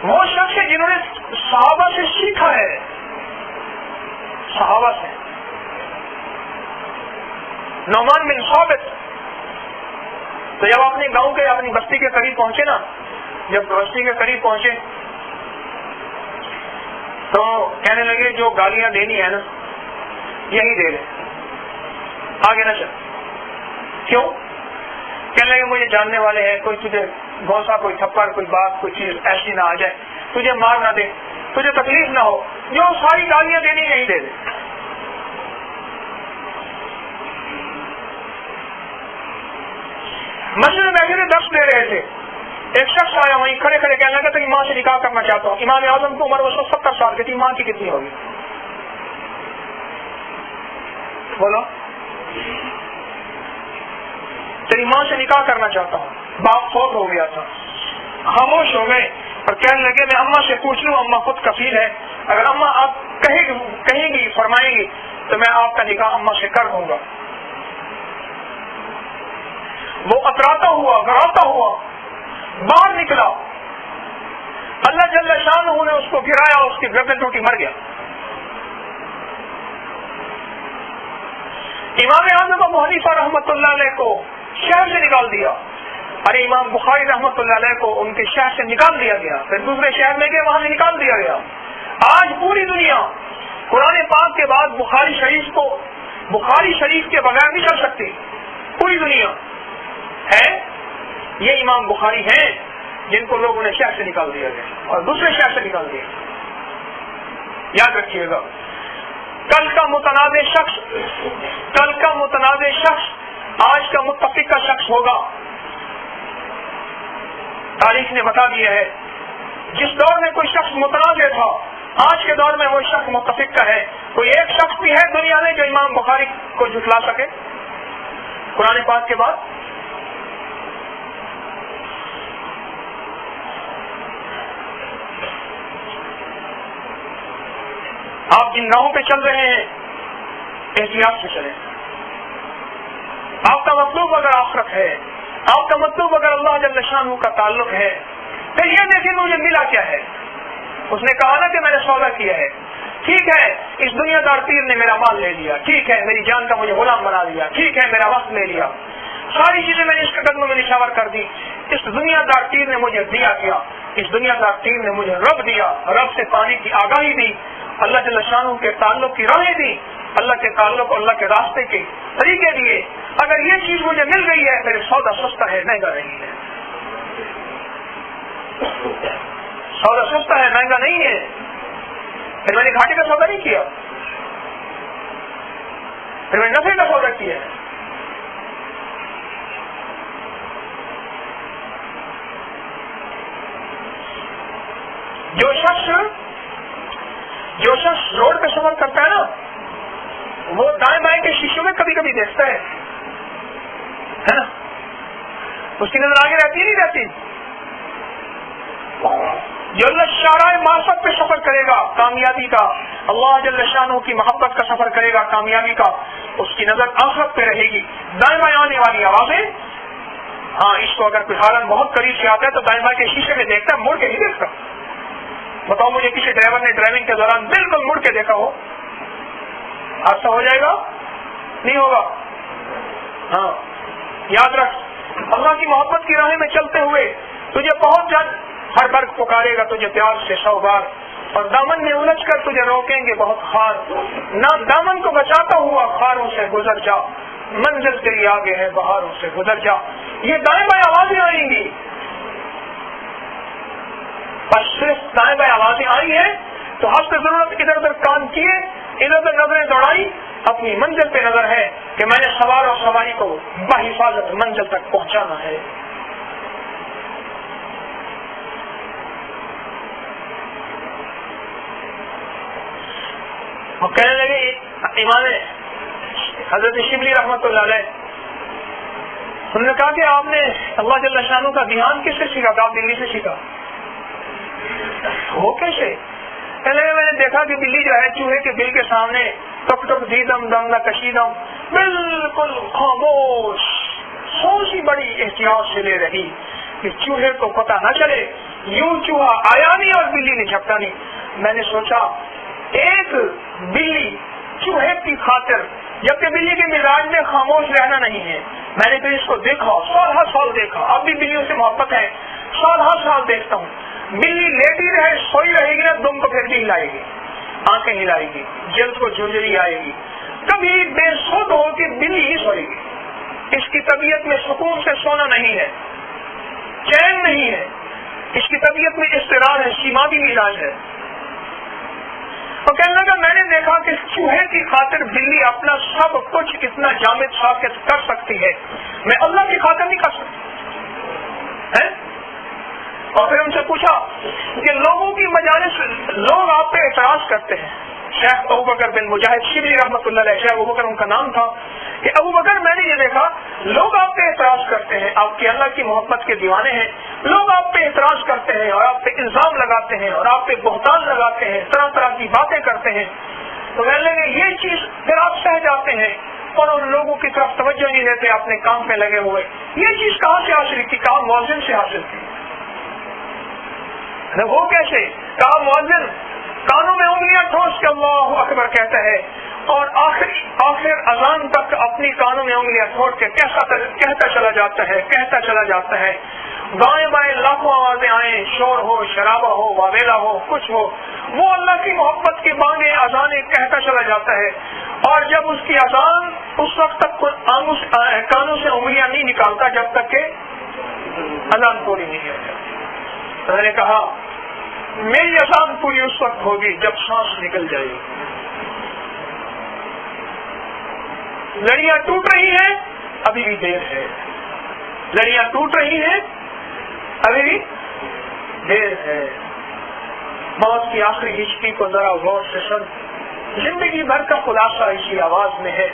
وہ شخص ہے جنہوں نے صحابہ سے سیکھا ہے, صحابہ سے. نعمان بن ثابت تو جب اپنے گاؤں کے, اپنی بستی کے قریب پہنچے نا, جب بستی کے قریب پہنچے تو کہنے لگے جو گالیاں دینی ہے نا یہی دے لے, آگے نہ چل. کیوں؟ کہنے لگے مجھے جاننے والے ہیں, کوئی تجھے گھونسا, کوئی تھپڑ, کوئی بات, کوئی چیز ایسی نہ آ جائے, تجھے مار نہ دے, تجھے تکلیف نہ ہو, جو ساری گالیاں دینی یہی دے دے. مسجد میں بیٹھے درس دے رہے تھے, ایک شخص آیا وہیں کھڑے کھڑے کہنے لگا تیری ماں سے نکاح کرنا چاہتا ہوں. امام اعظم کو عمر اس وقت 70 سال کی تھی, ماں کی کتنی ہوگی بولو؟ تیری ماں سے نکاح کرنا چاہتا ہوں. باپ فوت ہو گیا تھا, خاموش ہو گئے اور کہنے لگے میں اماں سے پوچھ لوں, اماں خود کفیل ہے, اگر اماں آپ کہیں گی فرمائیں گی تو میں آپ کا نکاح اماں سے کر دوں گا. وہ اتراتا ہوا, گراتا ہوا باہر نکلا, اللہ جل شانہ نے اس کو گرایا, اس کی گردن ٹوٹی, مر گیا. امام اعظم ابو حنیفہ رحمۃ اللہ علیہ کو شہر سے نکال دیا. ارے امام بخاری رحمۃ اللہ علیہ کو ان کے شہر سے نکال دیا گیا, پھر دوسرے شہر میں گئے, وہاں سے نکال دیا گیا. آج پوری دنیا قرآن پاک کے بعد بخاری شریف کے بغیر نہیں چل سکتی. پوری دنیا ہے, یہ امام بخاری ہیں جن کو لوگوں نے شہر سے نکال دیا گیا اور دوسرے شہر سے نکال دیا. یاد رکھیے گا, کل کا متنازع شخص آج کا متفق کا شخص ہوگا. تاریخ نے بتا دیا ہے, جس دور میں کوئی شخص متنازع تھا آج کے دور میں وہ شخص متفق کا ہے. کوئی ایک شخص بھی ہے دنیا میں جو امام بخاری کو جھٹلا سکے قرآن پاک کے بعد؟ آپ جن راہوں پہ چل رہے ہیں احتیاط سے چلیں. آپ کا مطلوب اگر آخرت ہے, آپ کا مطلوب اگر اللہ جل شانہ کا تعلق ہے, پھر یہ دیکھیں مجھے ملا کیا ہے. اس نے کہا نا کہ میں نے سودا کیا ہے, ٹھیک ہے اس دنیا دار پیر نے میرا مال لے لیا, ٹھیک ہے میری جان کا مجھے غلام بنا دیا, ٹھیک ہے میرا وقت لے لیا, ساری چیزیں میں نے اس کے قدموں میں نشاور کر دی. اس دنیا دار تیر نے مجھے دیا کیا؟ اس دنیا دار تیر نے مجھے رب دیا، رب سے پانے کی آگاہی دی، اللہ جل شانہ کے تعلق کی راہیں دی، اللہ کے تعلق اور اللہ کے راستے کے طریقے دیے. اگر یہ چیز مجھے مل گئی ہے پھر سودا سستا ہے، مہنگا نہیں ہے. سودا سستا ہے، مہنگا نہیں ہے. پھر میں نے گھاٹے کا سودا نہیں کیا، پھر میں نے نفع کا سودا کیا. جو شخص روڈ پہ سفر کرتا ہے نا، وہ دائیں بائیں کے شیشوں میں کبھی کبھی دیکھتا ہے نا، اس کی نظر آگے رہتی نہیں رہتی. جو اللہ شارع معرفت پہ سفر کرے گا کامیابی کا، اللہ جل شانہ کی محبت کا سفر کرے گا کامیابی کا، اس کی نظر آخرت پہ رہے گی. دائیں بائیں آنے والی آوازیں، ہاں اس کو اگر کوئی حالت بہت قریب سے آتا ہے تو دائیں بائیں کے شیشے میں دیکھتا ہے، مڑ کے نہیں دیکھتا. بتاؤ مجھے کسی ڈرائیور نے ڈرائیونگ کے دوران بالکل مڑ کے دیکھا ہو؟ حادثہ ہو جائے گا؟ نہیں ہوگا. ہاں یاد رکھ، اللہ کی محبت کی راہ میں چلتے ہوئے تجھے بہت جلد ہر برق پکارے گا تجھے پیار سے 100 بار، اور دامن میں الجھ کر تجھے روکیں گے بہت خار. نہ دامن کو بچاتا ہوا خاروں سے گزر جا، منزل تیری آگے ہے بہاروں سے گزر جا. یہ دائیں بائیں آوازیں آئیں گی، بس صرف دائیں بائیں آوازیں آئی ہیں تو حسب ضرورت ادھر ادھر کام کیے، ادھر ادھر نظریں دوڑائی، اپنی منزل پہ نظر ہے کہ میں نے سوار اور سواری کو بحفاظت منزل تک پہنچانا ہے. وہ کہنے لگے امام حضرت شبلی رحمۃ اللہ علیہ، انہوں نے کہا کہ آپ نے اللہ جل شانہ کا دھیان کس سے سیکھا؟ آپ دلی سے سیکھا. وہ کیسے؟ پہلے میں نے دیکھا کہ بلی جو ہے چوہے کے بل کے سامنے ٹک ٹک دیدم دم نہ کشیدم، بالکل خاموش، سوچی بڑی احتیاط سے لے رہی کہ چوہے کو پتہ نہ چلے. یوں چوہا آیا نہیں اور بلی نے جھپٹا نہیں. میں نے سوچا ایک بلی چوہے کی خاطر، جبکہ بلی کے مزاج میں خاموش رہنا نہیں ہے، میں نے پھر اس کو دیکھا، سال ہر سال دیکھا، اب بھی بلیوں سے محبت ہے، سال ہر سال دیکھتا ہوں. بلی لیٹی رہے سوئی رہے گی نا، دم کو پھر بھی ہلائے گی، آنکھیں ہلائے گی، جلد کو جھنجھلی آئے گی. کبھی بے سود ہو کہ بلی ہی سوئے گی. اس کی طبیعت میں سکون سے سونا نہیں ہے، چین نہیں ہے، اس کی طبیعت میں اضطراب ہے، سیمابی مزاج ہے. اور کہنے لگا میں نے دیکھا کہ چوہے کی خاطر بلی اپنا سب کچھ اتنا جامد ساکت کر سکتی ہے، میں اللہ کی خاطر نہیں کر سکتی. اور پھر ہم سے پوچھا کہ لوگوں کی مجالس لوگ آپ پہ اعتراض کرتے ہیں. شیخ ابوبکر بن مجاہد شبلی رحمۃ اللہ علیہ، شیخ ابوبکر ان کا نام تھا، کہ ابوبکر میں نے یہ دیکھا لوگ آپ پہ اعتراض کرتے ہیں، آپ کی اللہ کی محبت کے دیوانے ہیں، لوگ آپ پہ اعتراض کرتے ہیں اور آپ پہ الزام لگاتے ہیں اور آپ پہ بہتان لگاتے ہیں، طرح طرح کی باتیں کرتے ہیں. تو میں نے یہ چیز پھر آپ سہ جاتے ہیں اور ان لوگوں کی طرف توجہ نہیں دیتے، اپنے کام پہ لگے ہوئے. یہ چیز کہاں سے حاصل کی؟ کہا مؤذن سے حاصل کی. وہ کیسے؟ کہا مؤذن کانوں میں انگلیاں ٹھوس کے اللہ اکبر کہتا ہے اور آخر اذان تک اپنی کانوں میں انگلیاں ٹھوس کے کہتا چلا جاتا ہے. دائیں بائیں لاکھوں آوازیں آئیں، شور ہو، شرابہ ہو، واویلا ہو، کچھ ہو، وہ اللہ کی محبت کی بانگیں اذانیں کہتا چلا جاتا ہے. اور جب اس کی اذان اس وقت تک کانوں سے انگلیاں نہیں نکالتا جب تک کہ اذان پوری نہیں ہو جاتی. میں نے کہا میری اذان پوری اس وقت ہوگی جب سانس نکل جائے گی. لڑیاں ٹوٹ رہی ہیں، ابھی بھی دیر ہے. لڑیاں ٹوٹ رہی ہیں، ابھی بھی دیر ہے. موت کی آخری ہچکی کو ذرا غور سے سن، زندگی بھر کا خلاصہ اسی آواز میں ہے.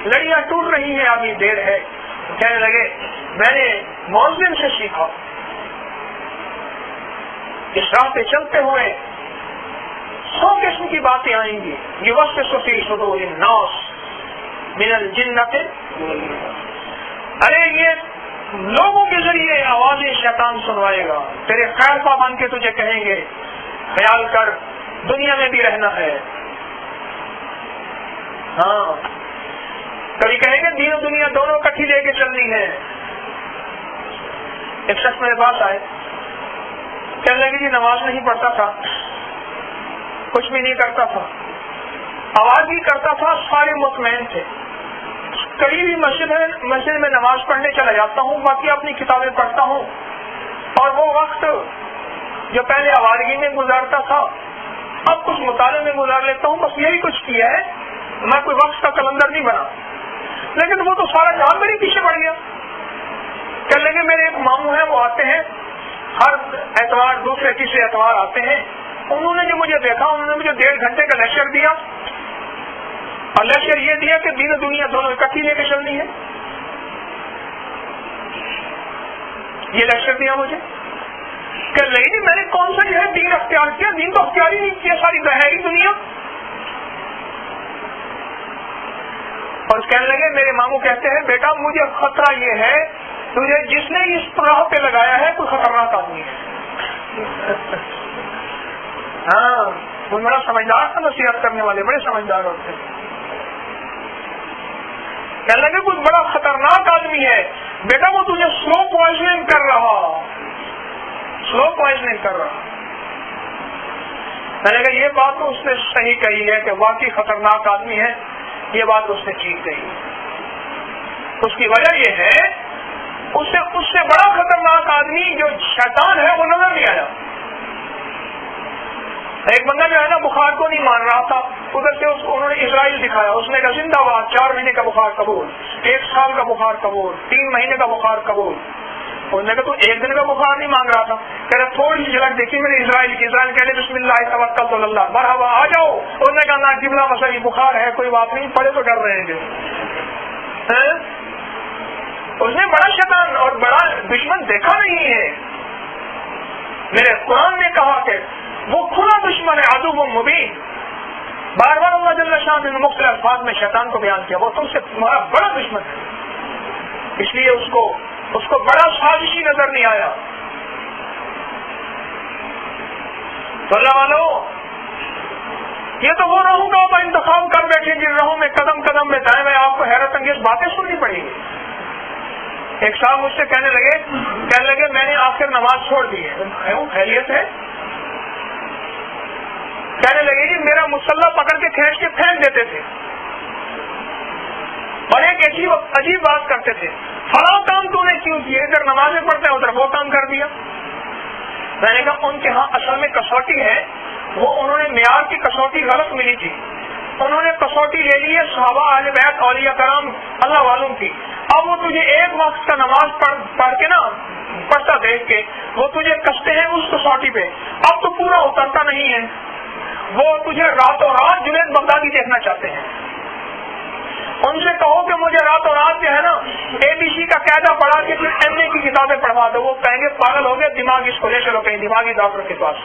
لڑیاں ٹوٹ رہی ہیں، ابھی دیر ہے. کہنے لگے میں نے مؤذن سے سیکھا. اس راہ پہ چلتے ہوئے 100 قسم کی باتیں آئیں گی. یہ وقت فی صدور الناس من الجنت، ارے یہ لوگوں کے ذریعے آوازیں شیطان سنوائے گا، تیرے خیر خواہ بن کے تجھے کہیں گے خیال کر دنیا میں بھی رہنا ہے. ہاں کبھی کہیں گے دین و دنیا دونوں کٹھی لے کے چلنی گئی ہیں. ایک شخص میرے پاس آئے, کہنے لگے جی نماز نہیں پڑھتا تھا, کچھ بھی نہیں کرتا تھا, آواز بھی کرتا تھا, سارے مطمئن تھے, قریبی مسجد میں نماز پڑھنے چلا جاتا ہوں, باقی اپنی کتابیں پڑھتا ہوں, اور وہ وقت جو پہلے آوارگی میں گزارتا تھا اب کچھ مطالعے میں گزار لیتا ہوں, بس یہی کچھ کیا ہے, میں کوئی وقت کا کلندر نہیں بنا. لیکن وہ تو سارا جہاں میرے پیچھے پڑ گیا. کہنے لگے میرے ایک ماموں ہیں, وہ آتے ہیں ہر اتوار, دوسرے تیسرے اتوار آتے ہیں. انہوں نے جو مجھے دیکھا, انہوں نے مجھے 1.5 گھنٹے کا لیکچر دیا, اور لیکچر یہ دیا کہ دین و دنیا دونوں اکٹھی لے کے چلنی ہے. یہ لیکچر دیا مجھے کہ نہیں, میں نے کون سا جو ہے دین اختیار کیا, دین تو اختیار ہی نہیں کیا, ساری بہری دنیا. اور کہنے لگے, میرے ماموں کہتے ہیں بیٹا مجھے خطرہ یہ ہے تجھے جس نے اس راہ پہ لگایا ہے کوئی خطرناک آدمی ہے. ہاں, وہ بڑا سمجھدار تھا, نصیحت کرنے والے بڑے سمجھدار ہوتے ہیں. کہنے لگے کچھ بڑا خطرناک آدمی ہے بیٹا, وہ تجھے سلو پوائزننگ کر رہا, سلو پوائزننگ کر رہا. میں نے کہا یہ بات تو اس نے صحیح کہی ہے کہ واقعی خطرناک آدمی ہے, یہ بات اس نے ٹھیک کہی. اس کی وجہ یہ ہے اس سے بڑا خطرناک آدمی جو شیطان ہے وہ نظر نہیں آیا. ایک بندہ جو ہے نا بخار کو نہیں مان رہا تھا, ادھر سے انہوں نے اسرائیل دکھایا, اس نے کہا زندہ باد, 4 مہینے کا بخار قبول, 1 سال کا بخار قبول, 3 مہینے کا بخار قبول. انہوں نے کہا تو 1 دن کا بخار نہیں مانگ رہا تھا. کہہ رہا تھوڑی سی جھلک دیکھی میں نے اسرائیل کی, اسرائیل کہہ رہے بسم اللہ توکلت علی اللہ, مرحبا آ جاؤ. انہوں نے کہا نا قبلہ مسئلہ بخار ہے, کوئی بات نہیں, پڑے تو ڈر رہے ہیں. اس نے بڑا شیطان اور بڑا دشمن دیکھا نہیں ہے. میرے قرآن نے کہا کہ وہ کھلا دشمن ہے, عدو مبین. بار بار اللہ جل شانہ نے مختلف الفاظ میں شیطان کو بیان کیا, وہ تم سے تمہارا بڑا دشمن ہے. اس لیے اس کو بڑا سازشی نظر نہیں آیا. تو اللہ والو, یہ تو وہ راہوں کا آپ انتخاب کر بیٹھے جن راہوں میں قدم قدم میں دائیں بائیں آپ کو حیرت انگیز باتیں سننی پڑیں گی. ایک صاحب مجھ سے کہنے لگے میں نے آخر نماز چھوڑ دی ہے. وہ خیریت ہے؟ کہنے لگے جی میرا مسلح پکڑ کے کھینچ کے پھینک دیتے تھے, اور ایک عجیب بات کرتے تھے, فلاں کام تو نے کیوں کیے, ادھر نمازیں پڑھتے ہیں ادھر وہ کام کر دیا. میں نے کہا ان کے ہاں اصل میں کسوٹی ہے, وہ انہوں نے معیار کی کسوٹی غلط ملی تھی, انہوں نے کسوٹی لے لی ہے صحابہ اہل بیت اولیاء کرام اللہ والوں کی. اب وہ تجھے ایک وقت کا نماز پڑھ کے نا پڑھتا دیکھ کے وہ تجھے کستے ہیں اس کسوٹی پہ, اب تو پورا اترتا نہیں ہے. وہ تجھے راتوں رات جنید بغدادی دیکھنا چاہتے ہیں. ان سے کہو کہ مجھے راتوں رات جو ہے نا ABC کا قاعدہ پڑھا کے پھر MA کی کتابیں پڑھوا دو. وہ کہیں گے پاگل ہو گئے, دماغ اس کو لے چلو کہیں دماغی ڈاکٹر کے پاس.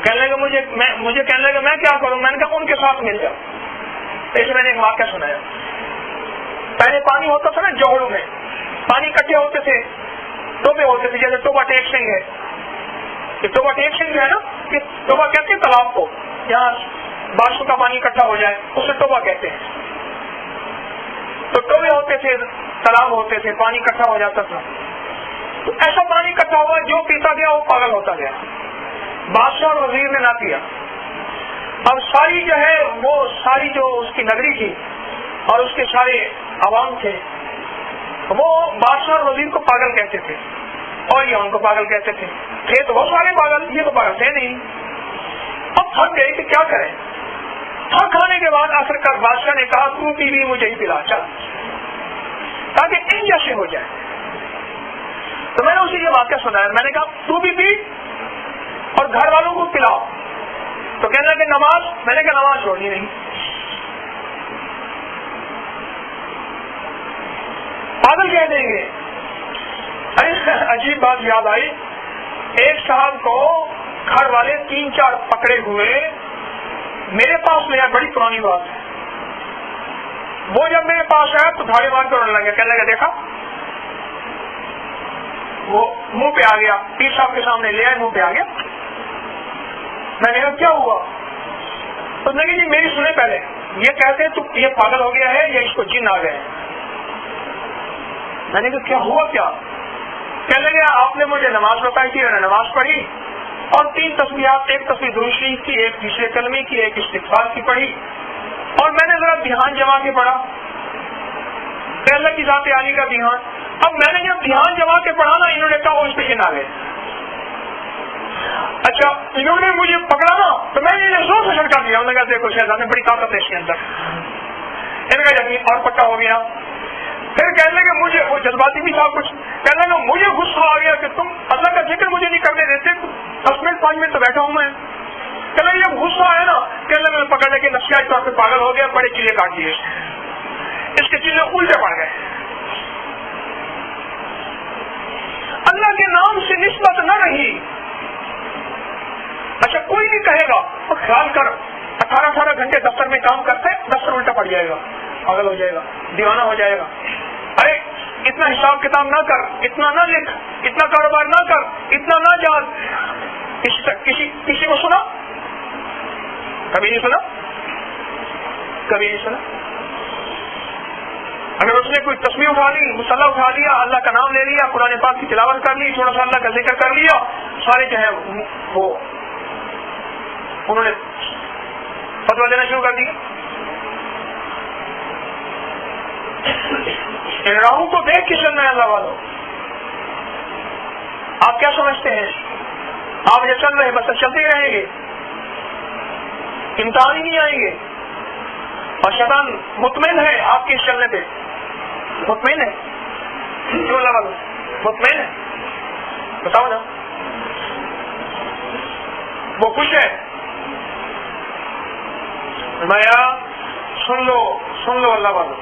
کہنے لگے مجھے کہنے لگے میں کیا کروں. میں نے کہا ان کے ساتھ مل جاؤ. ایسے میں نے ایک واقعہ سنایا. پہلے پانی ہوتا تھا نا جوہڑوں میں, پانی اکٹھے ہوتے تھے, ٹوبے ہوتے تھے, جیسے ٹوبا ٹیک سنگھ ہے. یہ ٹوبا ٹیک سنگھ جو ہے نا, یہ ٹوبا کہتے ہیں تالاب کو, یہاں بارشوں کا پانی اکٹھا ہو جائے اسے ٹوبا کہتے ہیں. تو ٹوبے ہوتے تھے, تالاب ہوتے تھے, پانی اکٹھا ہو جاتا تھا. تو ایسا پانی اکٹھا ہوا جو پیتا گیا وہ پاگل ہوتا گیا. بادشاہ اور وزیر نے نہ پیا. اب ساری جو ہے وہ ساری جو اس کی نگری تھی اور اس کے سارے عوام تھے وہ بادشاہ اور وزیر کو پاگل کہتے تھے, اور یہ ان کو پاگل کہتے تھے. تھے تو بہت سارے پاگل, یہ تو پاگل تھے نہیں. اب تھک گئے کہ کیا کریں. تھک کھانے کے بعد آخر کار بادشاہ نے کہا تو بھی مجھے ہی پلا چل, تاکہ ان جیسے ہو جائے. تو میں نے اسے یہ واقعہ سنایا. میں نے کہا تو بھی پی اور گھر والوں کو پلاؤ. تو کہنے لگے نماز. میں نے کہا نماز چھوڑنی نہیں. پاگل کہہ دیں گے. عجیب بات یاد آئی. ایک صاحب کو گھر والے 3-4 پکڑے ہوئے میرے پاس لے آئے. بڑی پرانی بات ہے. وہ جب میرے پاس آیا تو دھاڑی مار کر رونے لگا. کہنے لگا دیکھا, وہ منہ پہ آ گیا. پیر صاحب کے سامنے لے آئے, منہ پہ آ گیا. میں نے کہا کیا ہوا. تو جی میری سنیں پہلے, یہ کہتے ہیں تو یہ پاگل ہو گیا ہے یا اس کو جن آ گئے. میں نے کہا کیا ہوا کیا؟ کہنے لگے آپ نے مجھے نماز بتائی تھی، میں نے نماز پڑھی اور 3 تسبیحات، ایک تسبیح درود شریف کی، ایک تیسرے کلمے کی، ایک استغفار کی پڑھی اور میں نے ذرا دھیان جما کے پڑھا کہ اللہ کی ذات عالی کا دھیان. اب میں نے جب دھیان جما کے پڑھا نا، انہوں نے کہا وہ اس پہ جن آ گئے. اچھا انہوں نے مجھے پکڑا نا تو میں نے زور سے چھڑکا دیا. انہوں نے کہا دیکھو شہزاد نے بڑی طاقت ہے اس کے اندر. ان کا یقین اور پکا ہو گیا. پھر کہنے لگے مجھے، وہ جذباتی بھی تھا کچھ، کہنے لگا مجھے غصہ آ گیا کہ تم اللہ کا ذکر مجھے نہیں کرنے دیتے. 10 منٹ 5 منٹ تو بیٹھا ہوں میں. کہنے لگے جب غصہ آیا نا، کہنے لگے میں پکڑ لے کے نفسیاتی طور پہ پاگل ہو گیا، بڑے چیزیں کاٹ دیے، اس کے چیزیں الٹے پڑ گئے. اللہ کے نام سے نسبت نہ رہی. اچھا کوئی بھی کہے گا تو خیال کر 18 گھنٹے دفتر میں کام کرتے، دفتر الٹا پڑ جائے گا، پاگل ہو جائے گا، دیوانہ ہو جائے گا. ارے اتنا حساب کتاب نہ کر، اتنا نہ لکھ، اتنا کاروبار نہ کر، اتنا نہ جان. کسی کو سنا؟ کبھی نہیں سنا، کبھی نہیں سنا. اگر اس نے کوئی تصویر اٹھا لی، مصلی اٹھا لیا، اللہ کا نام لے لیا، قرآن پاک کی تلاوت کر لی، تھوڑا سا اللہ کا ذکر کر لیا، سارے جو ہے وہ انہوں نے فتویٰ دینا شروع کر دیا. ان راہوں کو دیکھ کے چلنا ہے اللہ والوں. آپ کیا سمجھتے ہیں؟ آپ جو چل رہے بس چلتے ہی رہیں گے، امتحان ہی نہیں آئیں گے. اور شیطان مطمئن ہے آپ کے اس چلنے پہ، مطمئن ہے. کیوں اللہ والوں مطمئن ہے؟ بتاؤ نا. وہ خوش ہے. سن لو اللہ والوں،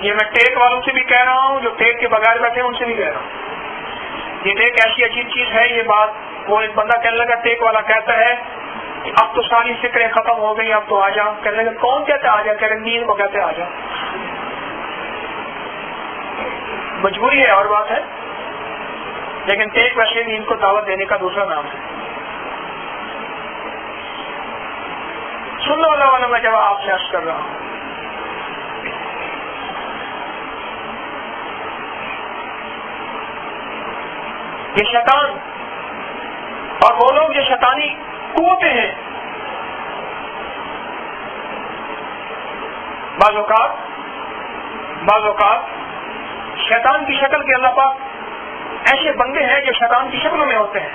یہ میں ٹیک والوں سے بھی کہہ رہا ہوں، جو ٹیک کے بغیر بیٹھے ان سے بھی کہہ رہا ہوں. یہ ٹیک ایسی عجیب چیز ہے. یہ بات وہ ایک بندہ کہنے لگا، ٹیک والا کہتا ہے کہ اب تو ساری فکریں ختم ہو گئی، اب تو آ جا. کہنے لگا کون کہتے آ جا؟ کہہ رہے نیند کو کہتے آ جا. مجبوری ہے اور بات ہے، لیکن ٹیک ویسے نیند کو دعوت دینے کا دوسرا نام ہے. سن لو اللہ والا، میں جب آپ سے عرض کر رہا ہوں، یہ شیطان اور وہ لوگ جو شیطانی قوتیں ہیں، بعض اوقات شیطان کی شکل کے اللہ پاک ایسے بندے ہیں جو شیطان کی شکلوں میں ہوتے ہیں.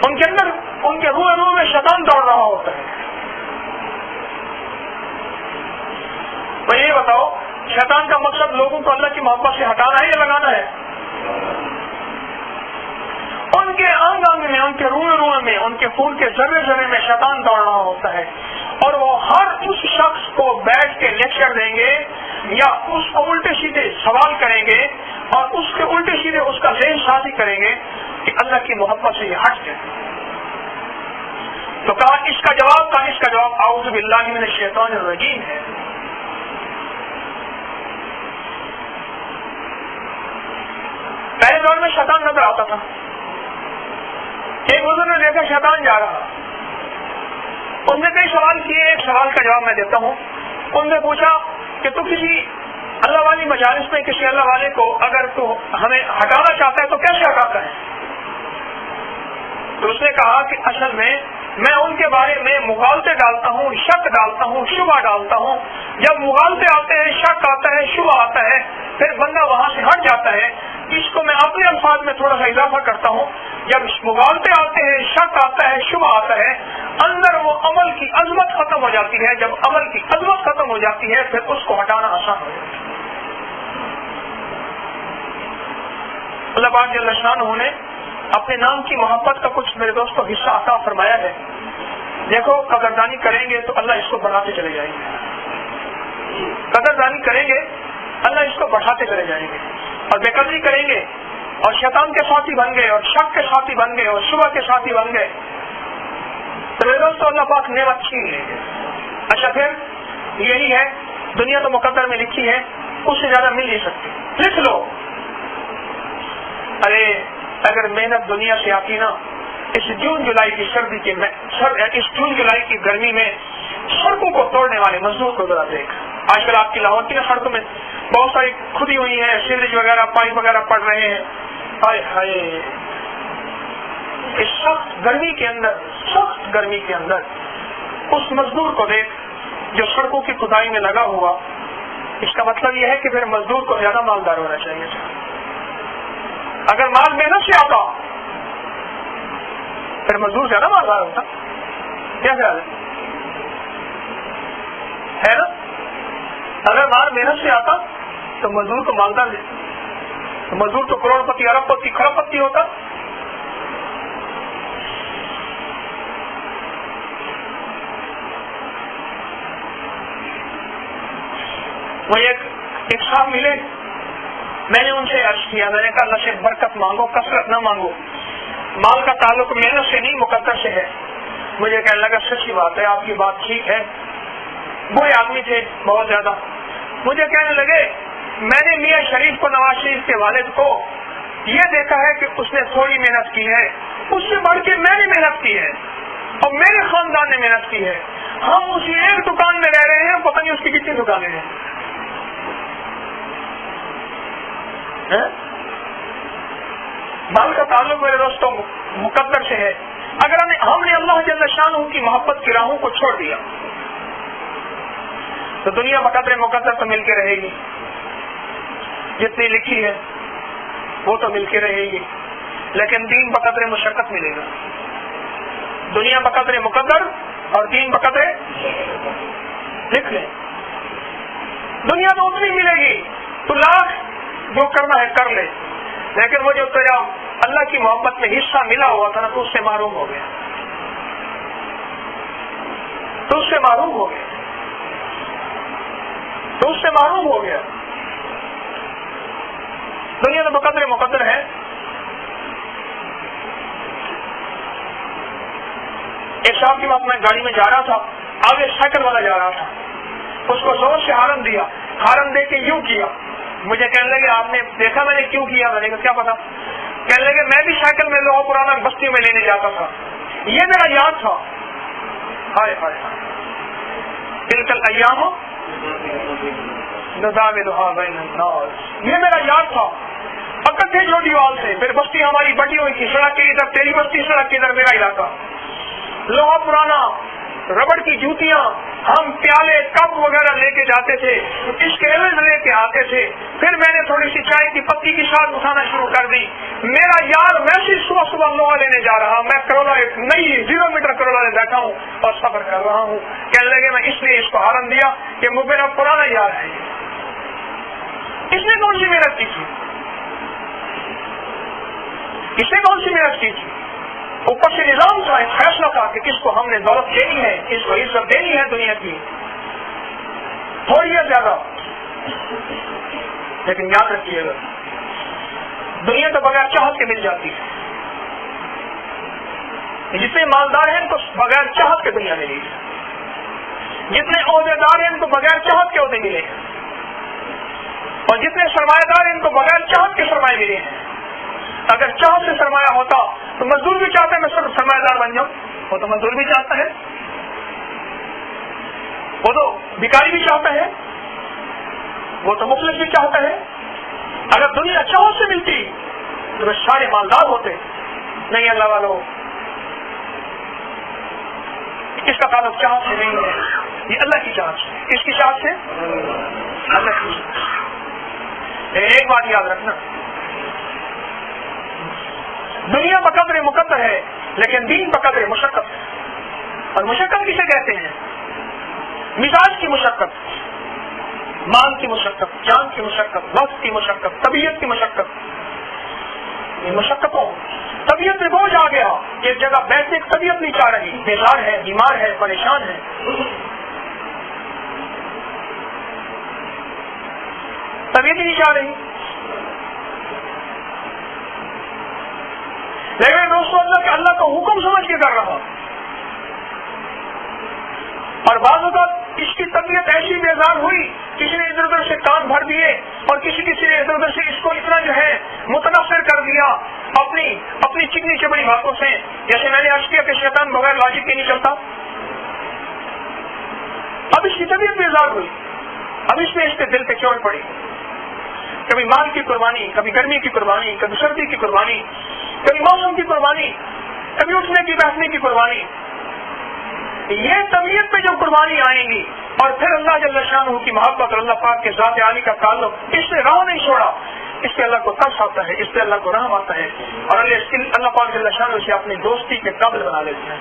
ان کے اندر، ان کے روح میں شیطان دوڑ رہا ہوتا ہے. تو یہ بتاؤ، شیطان کا مقصد لوگوں کو اللہ کی محبت سے ہٹانا ہے یا لگانا ہے؟ ان کے انگ انگ میں، ان کے روح میں، ان کے خون کے ذرے ذرے میں شیطان دوڑ رہا ہوتا ہے. اور وہ ہر اس شخص کو بیٹھ کے لیکچر دیں گے یا اس کو الٹے سیدھے سوال کریں گے اور اس کے الٹے سیدھے اس کا ذہن سازی کریں گے کہ اللہ کی محبت سے یہ ہٹ جائے. تو کہا اس کا جواب اعوذ باللہ من الشیطان الرجیم ہے. پہلے دور میں شیطان نظر آتا تھا. ایک بزرگ نے دیکھا شیطان جا رہا، اس نے کئی سوال کیے. ایک سوال کا جواب میں دیتا ہوں. ان نے پوچھا کہ تو کسی اللہ والی مجالس میں کسی اللہ والے کو اگر تو ہمیں ہٹانا چاہتا ہے تو کیسے ہٹاتا ہے؟ تو اس نے کہا کہ اصل میں ان کے بارے میں مغالطے ڈالتا ہوں، شک ڈالتا ہوں، شبہ ڈالتا ہوں. جب مغالطے آتے ہیں، شک آتا ہے، شبہ آتا ہے، پھر بندہ وہاں سے ہٹ جاتا ہے. اس کو میں اپنے الفاظ میں تھوڑا سا اضافہ کرتا ہوں. جب مغالطے آتے ہیں، شک آتا ہے، شبہ آتا ہے، اندر وہ عمل کی عظمت ختم ہو جاتی ہے. جب عمل کی عظمت ختم ہو جاتی ہے پھر اس کو ہٹانا آسان ہو جاتا ہے. اللہ پاک جل شانہ نے اپنے نام کی محبت کا کچھ میرے دوستوں حصہ عطا فرمایا ہے. دیکھو قدردانی کریں گے تو اللہ اس کو بڑھاتے چلے جائیں گے. قدردانی کریں گے اللہ اس کو بڑھاتے چلے جائیں گے. اور بے قدری کریں گے اور شیطان کے ساتھی بن گئے اور شک کے ساتھی بن گئے اور شبہ کے ساتھی بن گئے تو میرے دوستوں اللہ پاک نعمت چھین لیں گے. اچھا پھر یہی ہے، دنیا تو مقدر میں لکھی ہے، اس سے زیادہ مل نہیں سکتی. لکھ لو. ارے اگر محنت دنیا سے آتی نا، اس جون جولائی کی سردی کے اس جون جولائی کی گرمی میں سڑکوں کو توڑنے والے مزدور کو ذرا دیکھ. آج کل آپ کی لاہور کی سڑکوں میں بہت ساری کھدی ہوئی ہیں، سیوریج وغیرہ پائپ وغیرہ پڑ رہے ہیں. ہائے ہائے، اس سخت گرمی کے اندر اس مزدور کو دیکھ جو سڑکوں کی کھدائی میں لگا ہوا. اس کا مطلب یہ ہے کہ پھر مزدور کو زیادہ مالدار ہونا چاہیے. اگر مال محنت سے آتا پھر مزدور زیادہ مالدار ہوتا. کیا خیال ہے نا؟ اگر مال محنت سے آتا تو مزدور کو مالدار دیتا، مزدور تو کروڑ پتی، ارب پتی، کھرب پتی ہوتا. وہ ایک صاحب ملے، میں نے ان سے عرض کیا، میں نے کہا اللہ سے برکت مانگو، کثرت نہ مانگو، مال کا تعلق محنت سے نہیں مقدر سے ہے. مجھے کہنے لگا سچی بات ہے، آپ کی بات ٹھیک ہے. بوڑھے آدمی تھے بہت زیادہ. مجھے کہنے لگے میں نے میاں شریف کو، نواز شریف کے والد کو یہ دیکھا ہے کہ اس نے تھوڑی محنت کی ہے، اس سے بڑھ کے میں نے محنت کی ہے اور میرے خاندان نے محنت کی ہے. ہم اسی ایک دکان میں رہ رہے ہیں، پتہ نہیں اس کی کتنی دکانیں ہیں. مال کا تعلق میرے دوستوں مقدر سے ہے. اگر ہم نے اللہ جل شانہ کی محبت کی راہوں کو چھوڑ دیا تو دنیا بقدر مقدر تو مل کے رہے گی، جتنی لکھی ہے وہ تو مل کے رہے گی، لیکن دین بقدر مشقت ملے گا. دنیا بقدر مقدر اور دین بقدر، لکھ لیں، دنیا تو اتنی ملے گی تو لاکھ جو کرنا ہے کر لے، لیکن وہ جو تیرا اللہ کی محبت میں حصہ ملا ہوا تھا نا تو اس سے محروم ہو گیا، تو اس سے محروم ہو گیا، تو اس سے محروم ہو گیا. دنیا تو بقدر مقدر ہے. ایک صاحب کی بات، میں گاڑی میں جا رہا تھا، آگے سائیکل والا جا رہا تھا، اس کو زور سے ہارن دیا، ہارن دے کے یوں کیا. مجھے کہنے لگے آپ نے دیکھا میں نے کیوں کیا؟ میں نے کہا کیا پتا. کہنے لگے میں بھی سائیکل میں لوہا پرانا بستیوں میں لینے جاتا تھا، یہ میرا یاد تھا. ہائے ہائے تلک الایام نداولها بین الناس، یہ میرا یاد تھا. اکٹھے چھوٹی وال سے، پھر بستی ہماری بٹی ہوئی تھی، سڑک کی ادھر تیری بستی، سڑک کی ادھر میرا علاقہ. لوہا پرانا، ربڑ کی جوتیاں، ہم پیالے کپ وغیرہ لے کے جاتے تھے، اس کے عوض لے کے آتے تھے. پھر میں نے تھوڑی سی چائے کی پتی کی ساتھ اٹھانا شروع کر دی. میرا یار ویسے صبح صبح لوہا لینے جا رہا، میں کروڑا ایک نئی 0 میٹر کروڑا لے بیٹھا ہوں اور سفر کر رہا ہوں. کہنے لگے میں اس لیے اس کو ہارن دیا کہ وہ میرا پرانا یار ہے. اس نے کون سی محنت کی تھی؟ اس نے کون سی محنت کی تھی؟ اوپر سے نظام تھا، ایک فیصلہ تھا کہ کس کو ہم نے دولت دینی ہے، کس کو عزت دینی ہے دنیا کی، تھوڑی یا زیادہ. لیکن یاد رکھیے گا دنیا تو بغیر چاہت کے مل جاتی ہے. جتنے مالدار ہیں ان کو بغیر چاہت کے دنیا ملی ہے، جتنے عہدے دار ہیں ان کو بغیر چاہت کے عہدے ملے ہیں، اور جتنے سرمایہ دار ہیں ان کو بغیر چاہت کے سرمایہ ملے ہیں. اگر چاہت سے سرمایہ ہوتا تو مزدور بھی چاہتا ہے میں سرمایہ دار بن جاؤں، وہ تو مزدور بھی چاہتا ہے، وہ تو بھکاری بھی چاہتا ہے، وہ تو مفلس بھی چاہتا ہے. اگر دنیا چاہت سے ملتی تو وہ سارے مالدار ہوتے. نہیں اللہ والوں، اس کا تعلق چاہت سے نہیں ہے، یہ اللہ کی چاہت سے. کس کی چاہت سے؟ اللہ کی چاہت سے. ایک بات یاد رکھنا، دنیا بقدر مقدر ہے لیکن دین بقدر مشقت ہے. اور مشقت کسے کہتے ہیں؟ مزاج کی مشقت، مال کی مشقت، جان کی مشقت، وقت کی مشقت، طبیعت کی مشقت. یہ مشقتوں، طبیعت میں بوجھ آ گیا، ایک جگہ بیٹھنے کی طبیعت نہیں چاہ رہی، بیمار ہے، بیمار ہے، پریشان ہے. طبیعت ہی نہیں چاہ رہی. لیکن دوستوں اللہ کا حکم سمجھ کے کر رہا، اور بعض اوقات اس کی طبیعت ایسی بیزار ہوئی، کسی نے ادھر ادھر سے کان بھر دیے اور کسی نے ادھر ادھر سے اس کو اتنا جو ہے متنفر کر دیا اپنی چکنی چپڑی باتوں سے. جیسے میں نے عرض کیا کہ شیطان بغیر لاجک کے نہیں چلتا. اب اس کی طبیعت بیزار ہوئی، اب اس پہ دل پہ چوٹ پڑی، کبھی مال کی قربانی، کبھی گرمی کی قربانی، کبھی سردی کی قربانی، کبھی موسم کی قربانی، کبھی اٹھنے کی بیٹھنے کی قربانی. یہ طبیعت پہ جو قربانی آئیں گی اور پھر اللہ جل شانہ کی محبت اور اللہ پاک کے ذات عالی کا تعلق، اس نے راہ نہیں چھوڑا. اس سے اللہ کو ترس آتا ہے، اس سے اللہ کو رحم آتا ہے، اور اللہ پاک جل شانہ سے اپنی دوستی کے قابل بنا لیتے ہیں.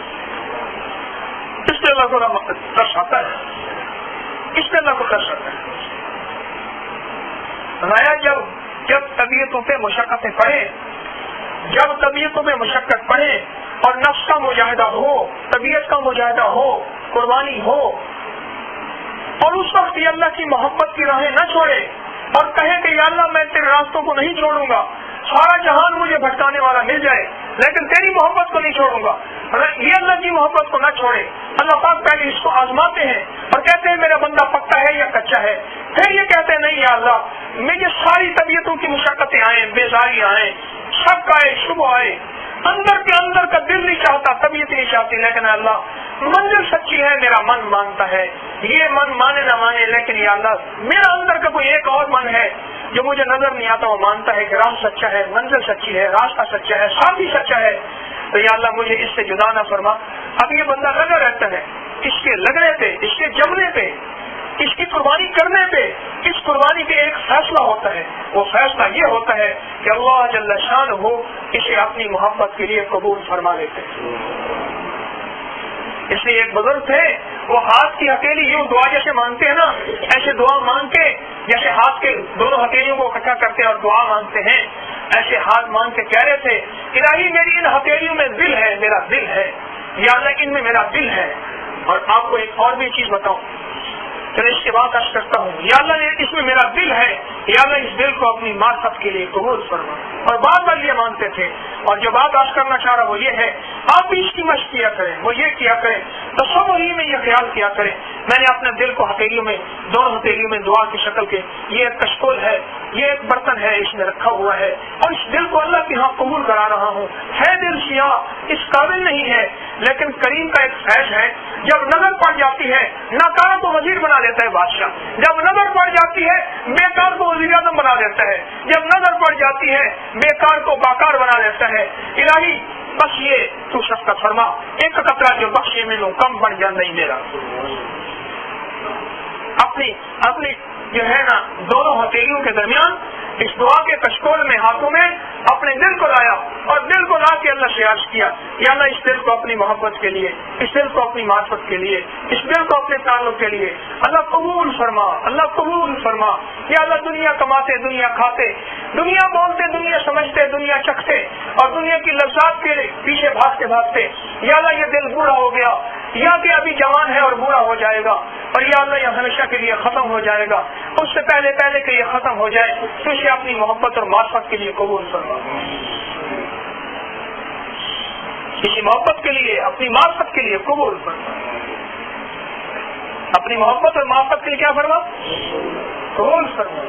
اس سے اللہ کو ترس آتا ہے، اس سے اللہ کو ترس آتا ہے. جب طبیعتوں پہ مشقتیں پڑے، جب طبیعتوں پہ مشقت پڑے اور نفس کا مجاہدہ ہو، طبیعت کا مجاہدہ ہو، قربانی ہو، اور اس وقت یہ اللہ کی محبت کی راہیں نہ چھوڑے اور کہے کہ یا اللہ میں تیرے راستوں کو نہیں چھوڑوں گا، سارا جہان مجھے بھٹکانے والا مل جائے لیکن تیری محبت کو نہیں چھوڑوں گا. یہ اللہ کی محبت کو نہ چھوڑے. اللہ پاک پہلے اس کو آزماتے ہیں اور کہتے ہیں میرا بندہ پکا ہے یا کچا ہے. پھر یہ کہتے ہیں نہیں یا اللہ مجھے ساری طبیعتوں کی مشقتیں آئیں، بیزاری آئیں، شک آئے، شبہ آئے، اندر کے اندر کا دل نہیں چاہتا، طبیعت نہیں چاہتی، لیکن اللہ منزل سچی ہے، میرا من مانتا ہے. یہ من مانے نہ مانے، لیکن یا اللہ میرا اندر کا کوئی ایک اور من ہے جو مجھے نظر نہیں آتا، وہ مانتا ہے کہ راہ سچا ہے، منزل سچی ہے، راستہ سچا ہے، ساتھی سچا ہے. تو یا اللہ مجھے اس سے جدا نہ فرما. اب یہ بندہ لگا رہتا ہے، اس کے لگنے پہ، اس کے جمنے پہ، اس کی قربانی کرنے پہ، اس قربانی پہ ایک فیصلہ ہوتا ہے. وہ فیصلہ یہ ہوتا ہے کہ اللہ جل شان ہو اسے اپنی محبت کے لیے قبول فرما لیتے ہیں. اس لیے ایک بزرگ تھے، وہ ہاتھ کی ہتھیلی یوں دعا جیسے مانگتے ہیں نا، ایسے دعا مانگ کے جیسے ہاتھ کے دونوں ہتھیلیوں کو اکٹھا کرتے ہیں اور دعا مانگتے ہیں، ایسے ہاتھ مانگ کے کہہ رہے تھے الہی میری ان ہتھیلیوں میں دل ہے، میرا دل ہے، یا اللہ ان میں میرا دل ہے. اور آپ کو ایک اور بھی چیز بتاؤں، پھر اس کے بعد عرض کرتا ہوں یا اللہ اس میں میرا دل ہے، یا اللہ اس دل کو اپنی معرفت کے لیے قبول فرما. اور بار بار یہ مانتے تھے. اور جو بات عرض کرنا چاہ رہا وہ یہ ہے، آپ بھی اس کی مشق کیا کریں، وہ یہ کیا کریں، تصور ہی میں یہ خیال کیا کریں میں نے اپنے دل کو ہتھیلیوں میں، دونوں ہتھیلیوں میں دعا کی شکل کے، یہ ایک کشکول ہے، یہ ایک برتن ہے، اس میں رکھا ہوا ہے، اور اس دل کو اللہ کے ہاں قبول کرا رہا ہوں. ہے دل سیاہ، اس قابل نہیں ہے، لیکن کریم کا ایک فیض ہے، جب نظر پڑ جاتی ہے ناکارہ کو وزیر بنا دیتا ہے بادشاہ، جب نظر پڑ جاتی ہے بیکار کو وزیر اعظم بنا دیتا ہے، جب نظر پڑ جاتی ہے بیکار کو باکار بنا دیتا ہے. الہی بس یہ تو شفقت فرما، ایک قطرہ جو بخشے میں لوں کم بن جا نہیں میرا. اپنی جو ہے نا دونوں ہتھیلیوں کے درمیان اس دعا کے کشکول میں ہاتھوں میں اپنے دل کو لایا اور دل کو لا کے اللہ سے عرض کیا یا اللہ اس دل کو اپنی محبت کے لیے، اس دل کو اپنی معرفت کے لیے، اس دل کو اپنے تعلق کے لیے اللہ قبول فرما، اللہ قبول فرما. یا اللہ دنیا کماتے، دنیا کھاتے، دنیا بولتے، دنیا سمجھتے، دنیا چکھتے اور دنیا کی لذات کے پیچھے بھاگتے بھاگتے یا اللہ یہ دل بوڑھا ہو گیا، یا کہ ابھی جوان ہے اور بوڑھا ہو جائے گا، اور یا اللہ یہ ہمیشہ کے لیے ختم ہو جائے گا. اس سے پہلے کہ یہ ختم ہو جائے تو اسے اپنی محبت اور معرفت کے لیے قبول فرما. کسی محبت کے لیے، اپنی معرفت کے لیے قبول فرما. اپنی محبت اور معرفت کے لیے کیا فرما؟ قبول فرما.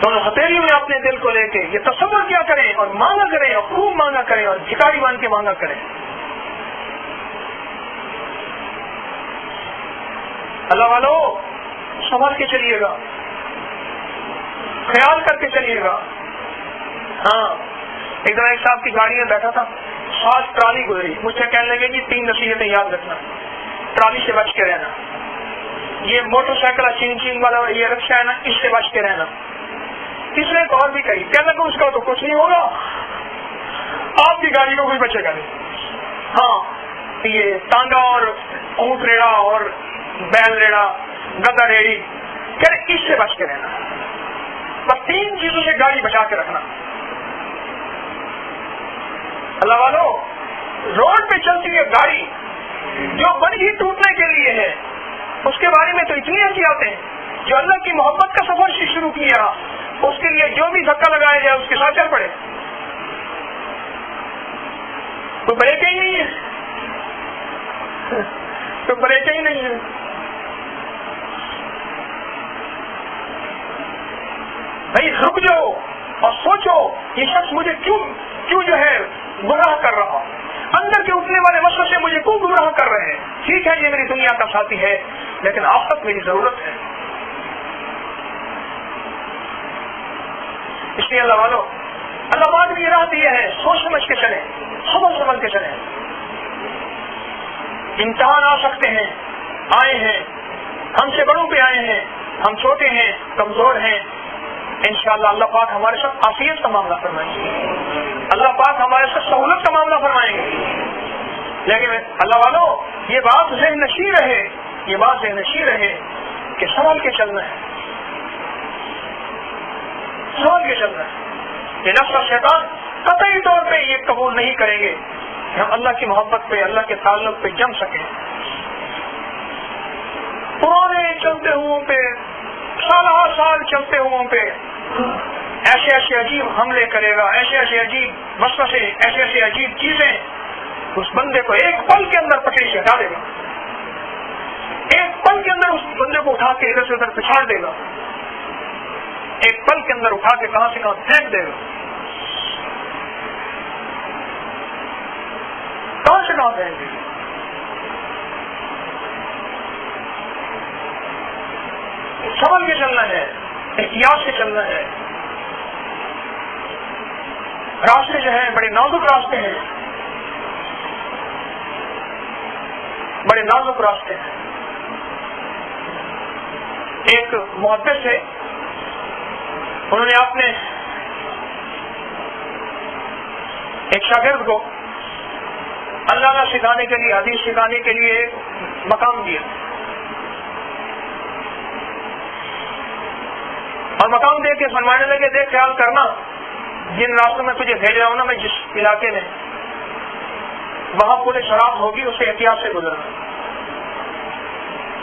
دونوں ہتھیلیوں میں اپنے دل کو لے کے یہ تصور کیا کریں اور مانگا کریں اور خوب مانگا کریں اور بھکاری بن کے مانگا کریں. اللہ والو سنبھل کے چلیے گا، خیال کر کے چلیے گا. ہاں ایک دن ایک صاحب کی گاڑی میں بیٹھا تھا، خاص ٹرالی گزری، مجھ سے کہنے لگے جی 3 نصیحتیں یاد رکھنا، ٹرالی سے بچ کے رہنا، یہ موٹر سائیکل چین والا یہ رکشا ہے نا اس سے بچ کے رہنا. تیسرے ایک اور بھی کہی، کہنے لگا اس کا تو کچھ نہیں ہوگا، آپ کی گاڑی کو کوئی بچے گا نہیں. ہاں یہ تانگا اور اونٹ ریڑا اور بیل ریڑا، گدا ریڑی، اس سے بچ کے رہنا. بس 3 چیزوں سے گاڑی بچا کے رکھنا. اللہ والو روڈ پہ چلتی ہے گاڑی جو بنی ہی ٹوٹنے کے لیے ہے، اس کے بارے میں تو اتنی احتیاطیں ہیں. جو اللہ کی محبت کا سفر سے شروع کیا اس کے لیے جو بھی دھکا لگایا جائے اس کے ساتھ چل پڑے. تو بریک ہی نہیں ہے، تو بریک ہی نہیں ہے. بھائی رک جاؤ اور سوچو یہ شخص مجھے کیوں جو ہے گمراہ کر رہا، اندر کے اٹھنے والے وسوسے مجھے کیوں گمراہ کر رہے ہیں. ٹھیک ہے یہ میری دنیا کا ساتھی ہے لیکن آخرت میری ضرورت ہے. اس لیے اللہ والو، اللہ پاک نے یہ راہ دی ہے، سوچ سمجھ کے چلیں، سمجھ کے چلیں. امتحان آ سکتے ہیں، آئے ہیں، ہم سے بڑوں پہ آئے ہیں، ہم چھوٹے ہیں، کمزور ہیں. انشاءاللہ اللہ پاک ہمارے ساتھ عافیت کا معاملہ فرمائیں گے، اللہ پاک ہمارے ساتھ سہولت کا معاملہ فرمائیں گے. لیکن اللہ والو یہ بات ذہن نشین رہے کہ سنبھل کے چلنا ہے، سنبھل کے چلنا ہے. یہ نفس اور شیطان قطعی طور پہ یہ قبول نہیں کریں گے کہ ہم اللہ کی محبت پہ، اللہ کے تعلق پہ جم سکیں. پرانے چلتے ہوں پہ، سال چلتے ہوں پہ ایسے عجیب حملے کرے گا، ایسے عجیب وسوسے، ایسے عجیب چیزیں اس بندے کو ایک پل کے اندر پٹے سے ہٹا دے گا، ایک پل کے اندر اس بندے کو اٹھا کے ادھر سے ادھر پچھاڑ دے گا، ایک پل کے اندر اٹھا کے کہاں سے کہاں پھینک دے گا. کہاں سے کہاں پھینک دے گا. سنبھل کے چلنا ہے، احتیاط سے چلنا ہے. راستے جو ہیں بڑے نازک راستے ہیں، بڑے نازک راستے ہیں. ایک محدث ہے، انہوں نے اپنے ایک شاگرد کو اللہ کا سکھانے کے لیے، حدیث سکھانے کے لیے ایک مقام دیا، اور مقام دے کے فرمانے لگے دیکھ خیال کرنا جن راستوں میں تجھے بھیج رہا ہوں نا میں، جس علاقے میں وہاں پورے شراب ہوگی، اسے احتیاط سے گزرنا.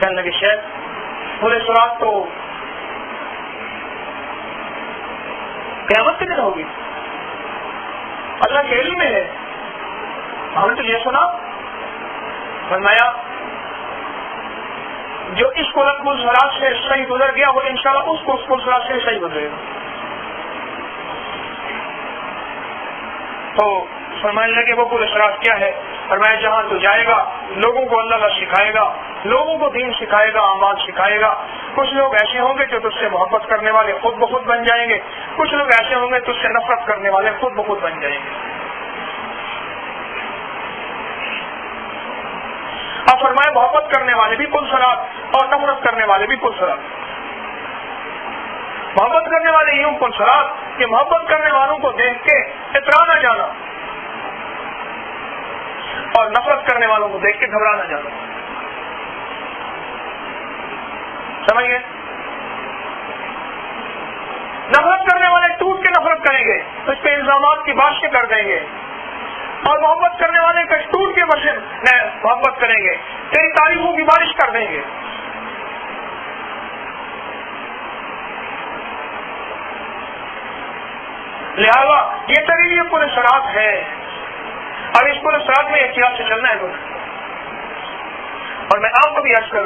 کہنے لگے شیخ پورے شراب تو قیامت کے دن ہوگی، اللہ کے علم میں ہے. ہم نے تو یہ سنا، فرمایا جو اس پل سرات سے صحیح گزر گیا وہ انشاءاللہ اس پل سرات سے صحیح گزرے گا. تو فرمانے لگے وہ پل سرات کیا ہے؟ فرمایا جہاں تو جائے گا لوگوں کو اللہ کا سکھائے گا، لوگوں کو دین سکھائے گا، اعمال سکھائے گا. کچھ لوگ ایسے ہوں گے جو تجھ سے محبت کرنے والے خود بخود بن جائیں گے، کچھ لوگ ایسے ہوں گے تجھ سے نفرت کرنے والے خود بخود بن جائیں گے. اور فرمایا محبت کرنے والے بھی پل سرات اور نفرت کرنے والے بھی پل سرات. محبت کرنے والے یوں پل سرات کہ محبت کرنے والوں کو دیکھ کے اترا نہ جانا، اور نفرت کرنے والوں کو دیکھ کے گھبرا نہ جانا. سمجھ گئے؟ نفرت کرنے والے ٹوٹ کے نفرت کریں گے، اس پہ الزامات کی بارشیں کر دیں گے، اور محبت کرنے والے کچھ ٹوٹ کے محبت کریں گے، تیری تعریفوں کی بارش کر دیں گے. لہذا یہ طریقے پورے سرات ہے، اور اس پورے سرات میں احتیاط سے چلنا ہے. اور میں آپ کو بھی عرض کر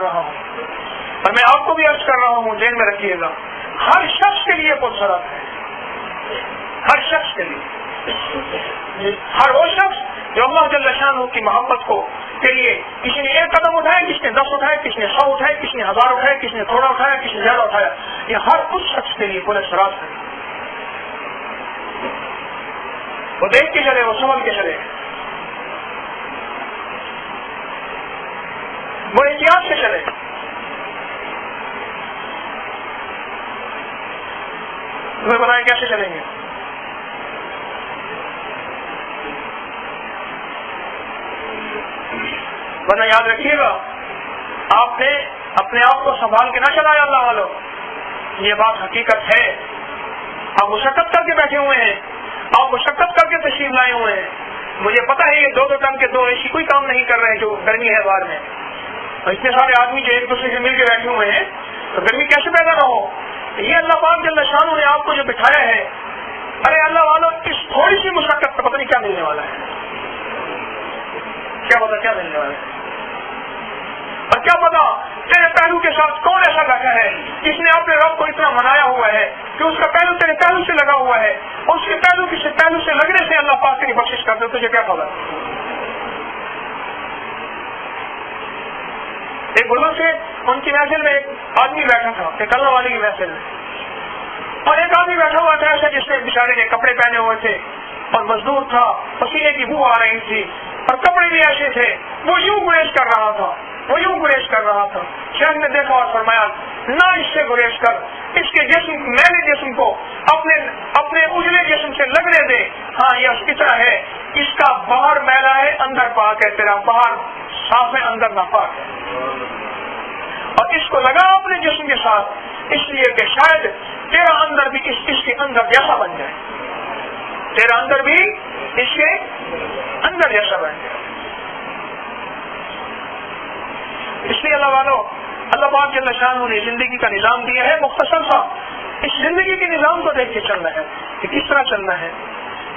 رہا ہوں، ذہن میں رکھیے گا، ہر شخص کے لیے پل سرات ہے، ہر شخص کے لیے. ہر وہ شخص جو اللہ جل شانہ کی محبت کو کے لیے کسی نے ایک قدم اٹھایا، کسی نے 10 اٹھائے، کسی نے 100 اٹھائے، کسی نے 1000 اٹھائے، کسی نے تھوڑا اٹھایا، کسی نے زیادہ اٹھایا، یہ ہر اس شخص کے لیے پورے سرات ہے. وہ دیکھ کے چلے، وہ سنبھل کے چلے، وہ احتیاط سے چلے. تمہیں بتائیں کیسے چلیں گے؟ ورنہ یاد رکھیے گا، آپ نے اپنے آپ کو سنبھال کے نہ چلایا اللہ والوں، یہ بات حقیقت ہے. آپ مشقت کر کے بیٹھے ہوئے ہیں، آپ مشقت کر کے تشریف لائے ہوئے ہیں. مجھے پتا ہے یہ 2 ٹن کے 2 ایسی کوئی کام نہیں کر رہے ہیں جو گرمی ہے باہر میں، اور اتنے سارے آدمی جو ایک دوسرے سے مل کے بیٹھے ہوئے ہیں تو گرمی کیسے پیدا نہ ہو. یہ اللہ پاک جل شانہ نے آپ کو جو بٹھایا ہے، ارے اللہ والوں اس تھوڑی سی مشقت کا پتہ نہیں کیا ملنے والا ہے، کیا پتا کیا ملنے والا ہے. اور کیا پتا تیرے پہلو کے ساتھ کون ایسا بیٹھا ہے جس نے اپنے رب کو اتنا منایا ہوا ہے کہ اس کا پہلو تیرے پہلو سے لگا ہوا ہے، اور اس کے پہلو سے لگنے سے اللہ پاک تیری بخشش کر دے. تجھے کیا پتا؟ ایک بزرگ سے ان کی محفل میں ایک آدمی بیٹھا تھا، ایک اللہ والے کی محفل میں، اور ایک آدمی بیٹھا ہوا تھا ایسا جس نے بیچارے نے کپڑے پہنے ہوئے تھے اور مزدور تھا، پسینے کی بو آ رہی تھی اور کپڑے بھی ایسے تھے، وہ یوں گریز کر رہا تھا، وہ یوں گریز کر رہا تھا۔ شیخ نے دیکھا اور فرمایا نہ اس سے گریز کر، اس کے جسم میلے جسم کو اپنے اجلے جسم سے لگنے دے۔ ہاں یہ اتنا ہے، اس کا باہر میلا ہے اندر پاک ہے، تیرا باہر صاف ہے اندر ناپاک ہے، اور اس کو لگا اپنے جسم کے ساتھ، اس لیے کہ شاید تیرا اندر بھی اس کے اندر جیسا بن جائے، تیرا اندر بھی اس کے اندر جیسا بن جائے۔ اس لیے اللہ والو، اللہ پاک جل شانہ نے زندگی کا نظام دیا ہے مختصر سا، اس زندگی کے نظام کو دیکھ کے چلنا ہے کہ کس طرح چلنا ہے۔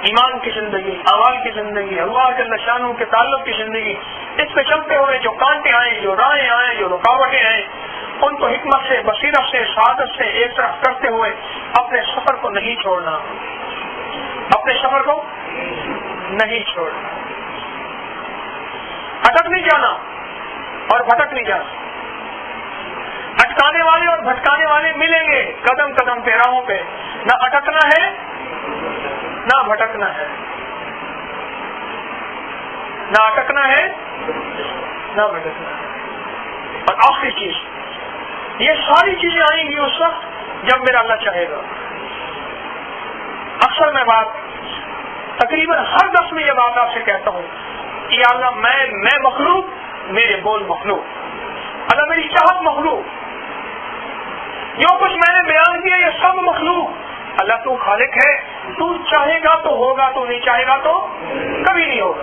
ایمان کی زندگی، اعمال کی زندگی، اللہ جل شانہ کے تعلق کی زندگی، اس پہ چلتے ہوئے جو کانٹے آئیں، جو راہیں آئیں، جو رکاوٹیں آئیں، ان کو حکمت سے، بصیرت سے، سعادت سے ایک طرف کرتے ہوئے اپنے سفر کو نہیں چھوڑنا، اپنے سفر کو نہیں چھوڑنا، اٹک نہیں جانا اور بھٹک نہیں جانا۔ اٹکانے والے اور بھٹکانے والے ملیں گے قدم قدم پہ، راہوں پہ، نہ اٹکنا ہے نہ بھٹکنا ہے، نہ اٹکنا ہے نہ بھٹکنا ہے۔ اور آخری چیز، یہ ساری چیزیں آئیں گی اس وقت جب میرا اللہ چاہے گا۔ اکثر میں بات تقریباً ہر دس میں یہ بات آپ سے کہتا ہوں کہ یا اللہ میں مخلوق، میرے بول مخلوق، اللہ میری چاہت مخلوق، جو کچھ میں نے بیان کیا یہ سب مخلوق، اللہ تو خالق ہے، تو چاہے گا تو ہوگا، تو نہیں چاہے گا تو کبھی نہیں ہوگا،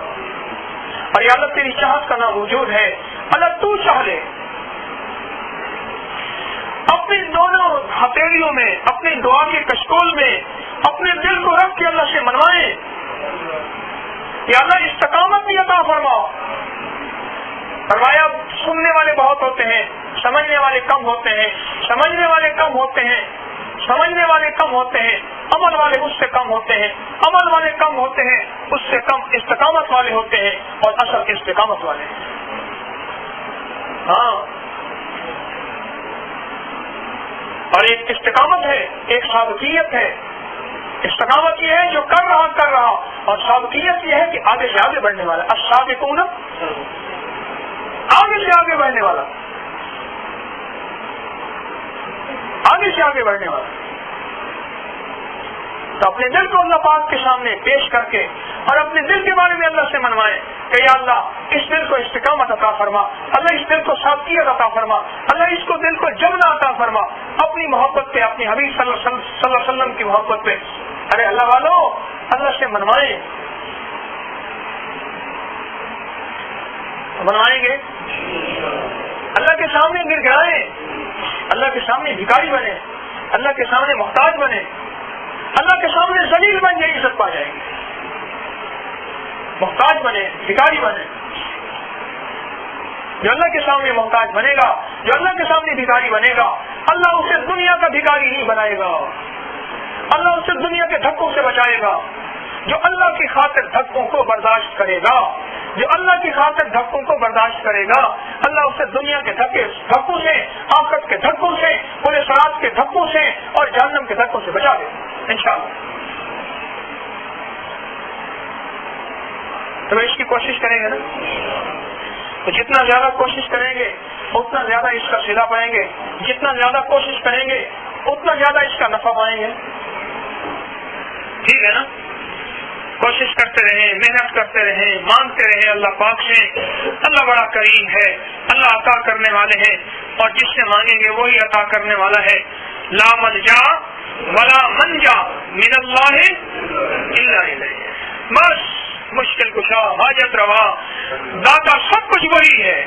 اور یا اللہ تیری چاہت کا نام وجود ہے، اللہ تو چاہ لے۔ اپنی دونوں ہتھیلیوں میں، اپنی دعا کے کشکول میں اپنے دل کو رکھ کے اللہ سے منوائیں، یا اللہ استقامت بھی عطا فرماؤ۔ فرمایا سننے والے بہت ہوتے ہیں، سمجھنے والے کم ہوتے ہیں، سمجھنے والے کم ہوتے ہیں، سمجھنے والے کم ہوتے ہیں، عمل والے اس سے کم ہوتے ہیں، عمل والے کم ہوتے ہیں، اس سے کم استقامت والے ہوتے ہیں، اور اصل استقامت والے ہیں۔ ہاں، اور ایک استقامت ہے، ایک سابقیت ہے۔ استقامت یہ ہے جو کر رہا، اور سابقیت یہ ہے کہ آگے سے آگے بڑھنے والا، السابقون، آگے سے آگے بڑھنے والا، آگے سے آگے بڑھنے والا۔ تو اپنے دل کو اللہ پاک کے سامنے پیش کر کے اور اپنے دل کے بارے میں اللہ سے منوائیں کہ یا اللہ اس دل کو استقامت عطا فرما، اللہ اس دل کو سابقیت عطا فرما، اللہ اس کو دل کو جمنا عطا فرما، اپنی محبت پہ، اپنی حبیب صلی اللہ علیہ وسلم کی محبت پہ۔ ارے اللہ والو، اللہ سے منوائیں گے، اللہ کے سامنے گر گرائیں، اللہ کے سامنے بھکاری بنے، اللہ کے سامنے محتاج بنے، اللہ کے سامنے ذلیل بن جائے، عزت پا جائیں گے، محتاج بنے، بھکاری بنے۔ جو اللہ کے سامنے محتاج بنے گا، جو اللہ کے سامنے بھکاری بنے گا، اللہ اسے دنیا کا بھکاری نہیں بنائے گا، اللہ اسے دنیا کے دھکوں سے بچائے گا۔ جو اللہ کی خاطر دھکوں کو برداشت کرے گا، جو اللہ کی خاطر دھکوں کو برداشت کرے گا، اللہ اسے دنیا کے دھکوں سے، آخرت کے دھکوں سے، پورے صراط کے دھکوں سے اور جہنم کے دھکوں سے بچا دے انشاءاللہ۔ تو اس کی کوشش کریں گے نا، تو جتنا زیادہ کوشش کریں گے اتنا زیادہ اس کا صلہ پائیں گے، جتنا زیادہ کوشش کریں گے اتنا زیادہ اس کا نفع پائیں گے۔ ٹھیک ہے نا؟ کوشش کرتے رہیں، محنت کرتے رہیں، مانگتے رہیں اللہ پاک سے۔ اللہ بڑا کریم ہے، اللہ عطا کرنے والے ہیں، اور جس سے مانگیں گے وہی عطا کرنے والا ہے۔ لا ملجا ولا منجا من اللہ الا الیہ۔ بس مشکل کشا، حاجت روا، داتا سب کچھ وہی ہے۔